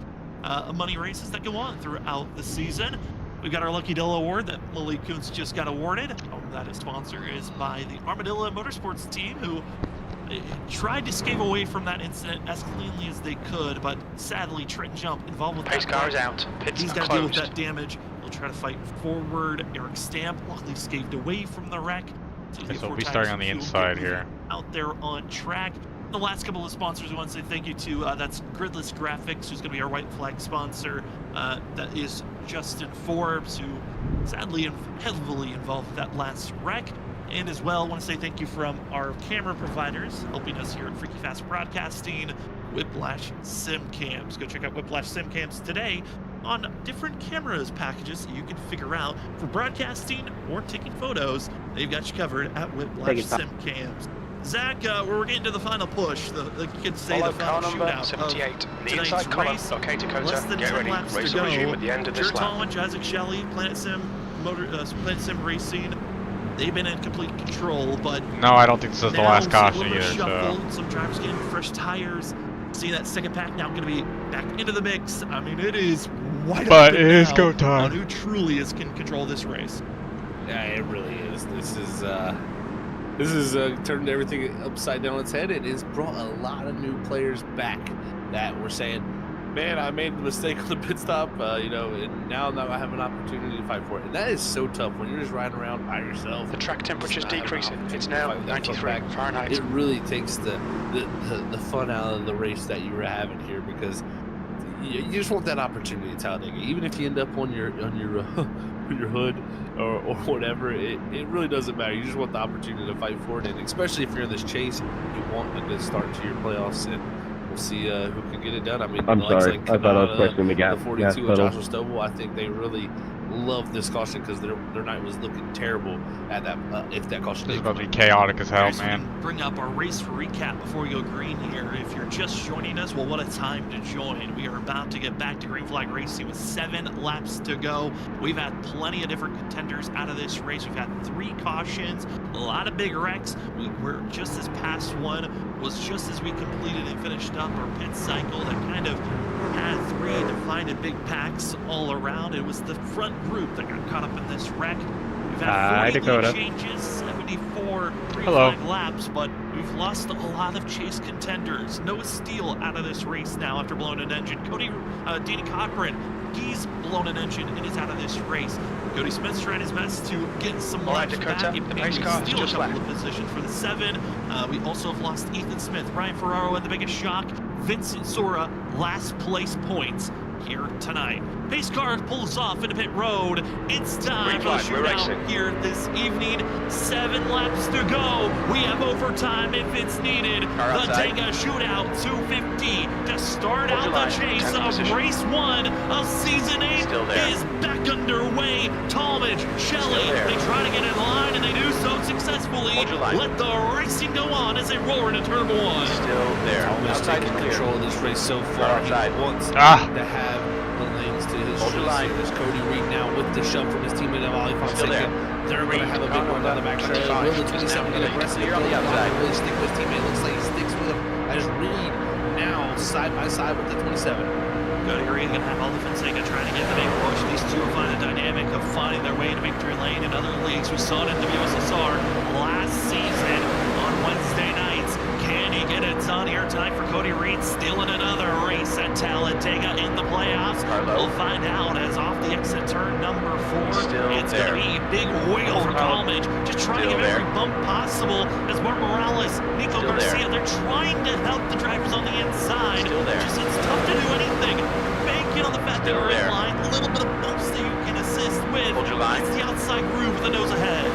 money races that go on throughout the season. We've got our Lucky Dilla Award that Malik Kuntz just got awarded. That is sponsor is by the Armadillo Motorsports team, who tried to escape away from that incident as cleanly as they could, but sadly Trenton Jump involved with Pace that car is wreck. out. Pits He's are got to deal with closed. that damage. He'll try to fight forward. Eric Stamp luckily escaped away from the wreck. Okay, so we'll be starting on the inside here. Out there on track. The last couple of sponsors we want to say thank you to, that's Gridless Graphics, who's going to be our white flag sponsor. That is Justin Forbes, who sadly heavily involved with that last wreck. And as well, I want to say thank you from our camera providers helping us here at Freaky Fast Broadcasting, Whiplash Sim Cams. Go check out Whiplash Sim Cams today on different cameras packages that you can figure out for broadcasting or taking photos. They've got you covered at Whiplash Sim Cams. Zach, we're getting to the final push. You could say Follow the final car number shootout 78. of The tonight's inside column. race. Okay, Dakota, Less than get 10 ready. laps Race to will go. resume at the end of this Jared lap. Tallmadge, Isaac Shelley, Planet Sim Racing. They've been in complete control, but No, I don't think this is the last caution either. either. So Some drivers getting fresh tires. See that second pack now going to be back into the mix. I mean, it is wide but open it is now go time. on who truly can control this race. Yeah, it really is. This is turned everything upside down on its head. It has brought a lot of new players back that were saying, man, I made the mistake on the pit stop, and now I'm not gonna have an opportunity to fight for it. And that is so tough when you're just riding around by yourself. The track temperature's decreasing. It's now 93 Fahrenheit. It really takes the fun out of the race that you were having here, because you just want that opportunity at Talladega. Even if you end up on your hood or whatever, it really doesn't matter. You just want the opportunity to fight for it, and especially if you're in this chase, you want a good start to your playoffs, and we'll see who can get it done. I mean, I'm sorry. Like I thought I was questioning the gap. The 42 with Joshua Stovall, I think they really love this caution because their night was looking terrible at that. If that caution this is did about to come be chaotic as hell, Alright, so we man. can bring up our race recap before we go green here. If you're just joining us, well, what a time to join. We are about to get back to green flag racing with 7 laps to go. We've had plenty of different contenders out of this race. We've had 3 cautions, a lot of big wrecks. We're just this past one was just as we completed and finished up our pit cycle that kind of had 3 defined big packs all around. It was the front group that got caught up in this wreck. We've had 40 lead changes, 74 green flag laps, but we've lost a lot of chase contenders. Noah Steele out of this race now after blowing an engine. Danny Cochran, he's blown an engine and is out of this race. Cody Smith's trying his best to get some laps back. the pace car Steal a just couple left. of positions for the 7. We also have lost Ethan Smith. Ryan Ferraro had the biggest shock. Vincent Sora, last place points here tonight. Pace car pulls off into pit road. It's time for the shootout here this evening. 7 laps to go. We have overtime if it's needed. The Dega Shootout 250 to start out the chase of race 1 of season 8 is back underway. Talmadge, Shelley, they try to get in line and they do so successfully. Let the racing go on as they roar into turn 1. Still there. Talmadge taking control of this race so far. He wants to have the lanes to his shoes. There's Cody Reed now with the shove from his teammate of Ali Fonseca. They're going to have a big one down the back stretch. Will the 27 get aggressive? Clear on the outside. Really stick with his teammate. Looks like he sticks with him as Reed now side by side with the 27. Cody Reed going to have Ali Fonseca trying to get the big push. These two are finding a dynamic of finding their way to victory lane in other leagues. We saw it in the USSR last season on Wednesday nights. Can he get it done here tonight for Cody Reed? Still in another race at Talladega in the playoffs. We'll find out as off the exit turn number 4. It's going to be a big wheel for College. Just trying to give every bump possible as Mark Morales, Nico Garcia, they're trying to help the drivers on the inside. Just it's tough to do anything. Banking on the fact that you're in line. A little bit of bumps that you can assist with. It's the outside groove with the nose ahead.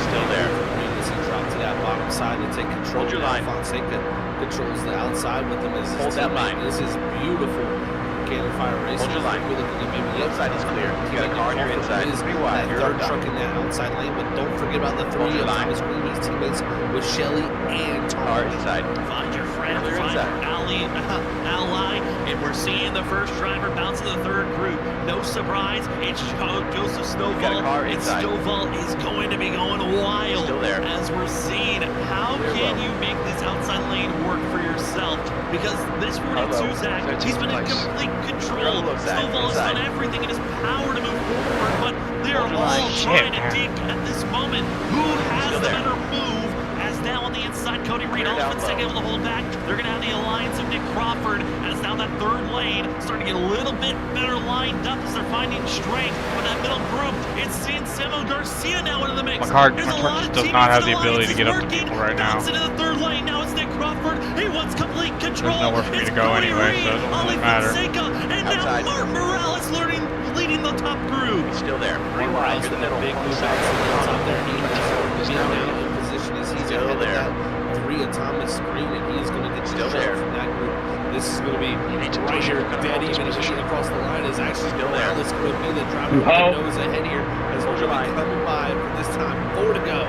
Still there. As he dropped to that bottom side to take control. Hold your line. Fonseca controls the outside with him as his teammate. This is beautiful. Cannon Fire Racing. Hold your line. We're looking at maybe the outside is clear. You got a car on your inside. Pretty wide. That third truck in that outside lane, but don't forget about the 3 of Thomas Green. His teammates with Shelly and Tar inside. Find your friend, find your ally, and we're seeing the first driver bounce to the third group. No surprise, it's Joseph Snowfall, and Snowfall is going to be going wild. Still there. As we're seeing, how can you make this outside lane work for yourself? Because this 42 Zach, he's been in complete control. Snowfall has done everything in his power to move forward, but they're all trying to dig at this moment. Who has the better move? As now on the inside, Cody Reed, Fonseca able to hold back. They're going to have the alliance of Nick Crawford as now that third lane starting to get a little bit better lined up as they're finding strength. But that middle group, it's seeing Samuel Garcia now into the mix. My car just does not have the ability to get up to people right now. Into the third lane, now it's Nick Crawford. He wants complete control. There's nowhere for me to go anyway, so it doesn't really matter. And now Martin Morales leading the top group. He's still there. Bring wide through the middle. Big move out there. He is in position as he's still there. 3 of Thomas Green, and he is going to get still there from that group. This is going to be right here, dead even across the line. Is actually still there. This could be the driver with the nose ahead here as we're coming by for this time. 4 to go.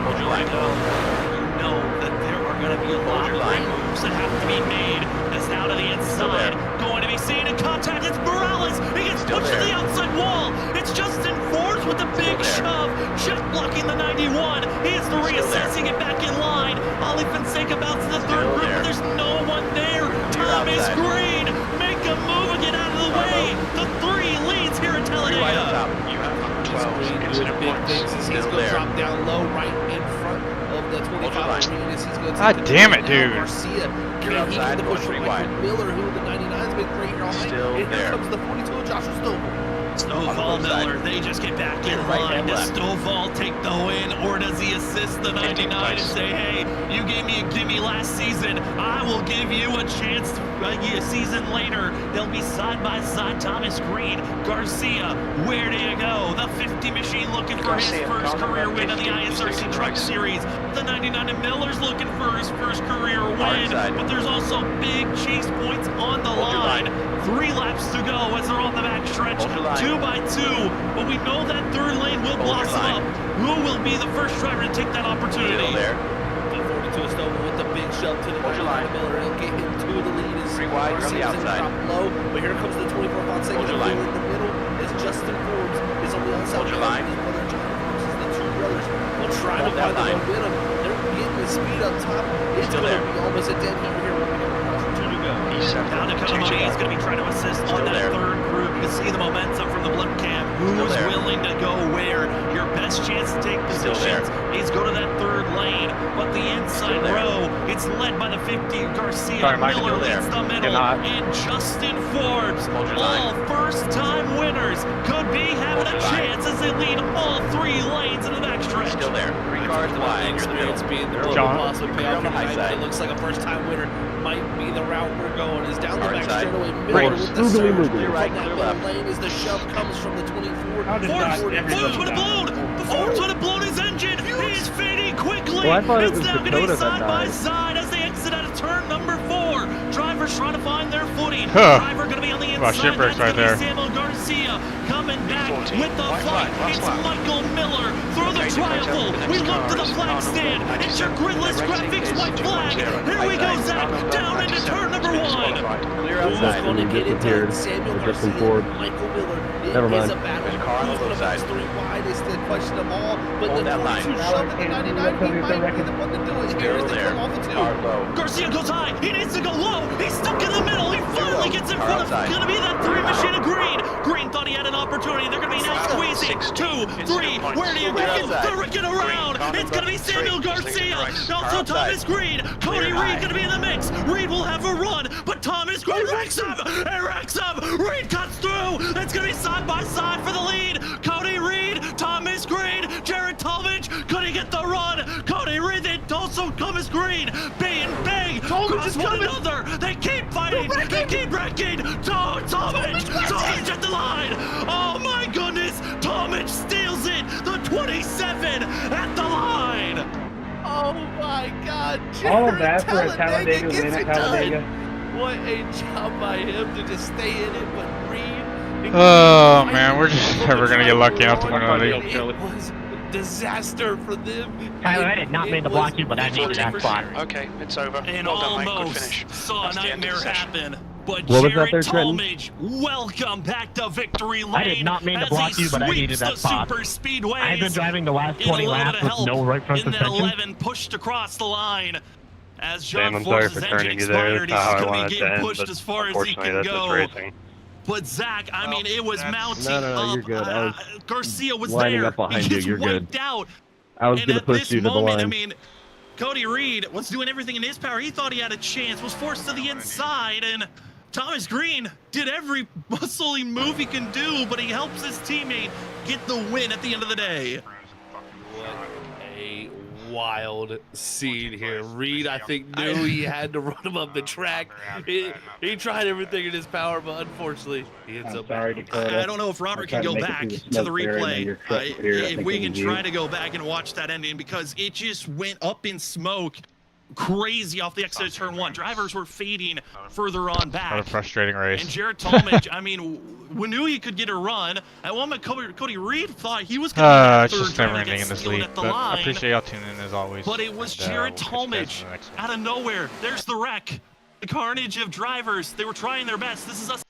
Hold your line. You know that there are going to be a lot of moves that have to be made. As now to the inside, going to be seen in contact. It's Morales. He gets pushed to the outside wall. It's Justin Forbes with the big shove. Check blocking the 91. He is reassessing it back in line. Ali Fonseca bounces the third group, but there's no one there. Thomas Green, make a move and get out of the way. The 3 leads here at Talladega. You have 12 incident big things as he's going to drop down low right in front of the 25 arena. God damn it, dude. Garcia can't the push from Michael Miller, who the 99's been great here all night. And here comes the 42 of Joshua Snowball. Snowfall Miller, they just get back in line. Does Snowfall take the win, or does he assist the 99 and say, hey, you gave me a gimme last season, I will give you a chance a season later. They'll be side by side. Thomas Green, Garcia, where do you go? The 50 machine looking for his first career win in the ISRC Truck Series. The 99 and Miller's looking for his first career win, but there's also big chase points on the line. 3 laps to go as they're on the back stretch. 2 by 2, but we know that third lane will blossom up. Who will be the first driver to take that opportunity? The 42 is Snowball with the big shove to the line. Miller will get him to the lead. Is wide on the outside. Low, but here comes the 24 Fonseca in the middle. As Justin Forbes is on the outside. Hold your line. The 2 brothers will try to find the momentum. They're getting the speed up top. It's going to be almost a dead heat here. Down to Cody. He's going to be trying to assist on that third group. You can see the momentum from the blimp cam. Who's willing to go where? Your best chance to take positions is go to that third lane. But the inside row, it's led by the 50 Garcia. Miller leads the middle. And Justin Forbes, all first-time winners, could be having a chance as they lead all 3 lanes in the backstretch. Still there. 3 cars wide. Experience being there. Possibly pay off tonight. It looks like a first-time winner might be the route we're going. Is down the back straightaway. Miller with the surge. Right that left lane as the shove comes from the 24. Forbes would have blown. Forbes would have blown his engine. He is fading quickly. It's now going to be side by side as they exit out of turn number 4. Drivers trying to find their footing. Driver going to be on the inside. That's going to be Samuel Garcia coming back with the fight. It's Michael Miller through the triangle. We look to the flag stand. It's your gridless graphics white flag. Here we go, Zach. Down into turn number 1. Who's going to get it done? Samuel Garcia, Michael Miller. Never mind. It's a battle. Who's going to bounce 3 wide is the question of all. But the 42 shove to the 99, he might be the one to do it. Here is the come off the 2. Garcia goes high. He needs to go low. He's stuck in the middle. He finally finally gets in front of, gonna be that 3 machine of Green. Green thought he had an opportunity. They're gonna be now squeezing. 2, 3, where do you go? They're rigging around. It's gonna be Samuel Garcia. Also Thomas Green. Cody Reed gonna be in the mix. Reed will have a run, but Thomas Green wrecks him. It wrecks him. Reed cuts through. It's gonna be side by side for the lead. Cody Reed, Thomas Green, Jared Talmadge. Could he get the run? Cody Reed, then also Thomas Green. Bang, bang. Cross one another. They keep fighting. They keep wrecking. Talmadge at the line. Oh my goodness. Talmadge steals it. The 27 at the line. Oh my God! All of that for a Talladega Talladega win gets at it Talladega. done. What a job by him to just stay in it, but Reed. Oh man, we're just never gonna get lucky enough to win another. It was a disaster for them. Tyler, I did not mean to block you, but I needed that spot. Okay, it's over. And Well done, mate. Good almost finish. saw a That's the end of nightmare the session. happen. But What was that Jared there, Trenton? Talmadge, welcome back to victory lane. I did not mean to block you, but I needed that spot. Super speedways. I've been driving the last 20 laps with no right front in that suspension. 11 pushed across the line. As Damn, John I'm sorry Force's for engine turning you there. expired, That's he's how I going to wanted be to getting end, pushed but as far as he unfortunately, can that's just go. racing. But Zach, I mean, it was mounting No, you're up. good. I was Garcia was lining there. up behind he you. gets You're good. wiped out. I was And gonna at push this you to the moment, line. I mean, Cody Reed was doing everything in his power. He thought he had a chance, was forced to the inside, and Thomas Green did every muscly move he can do, but he helps his teammate get the win at the end of the day. What a wild scene here. Reed, I think, knew he had to run him up the track. He tried everything in his power, but unfortunately, he ends up. Sorry, Dakota. I don't know if Robert I can tried go make it back through the to the smoke there, and then replay. your truck here, I If think we it can was try you. to go back and watch that ending, because it just went up in smoke. Crazy off the exit of turn 1. Drivers were fading further on back. What a frustrating race. And Jared Talmadge, I mean, we knew he could get a run. At one moment, Cody Reed thought he was going to It's get just third, never trying to ending get in this stealed league. at the But I line. appreciate y'all tuning in as always. But it was and, Jared we'll catch you guys Talmadge in the next one. out of nowhere. There's the wreck. The carnage of drivers. They were trying their best. This is us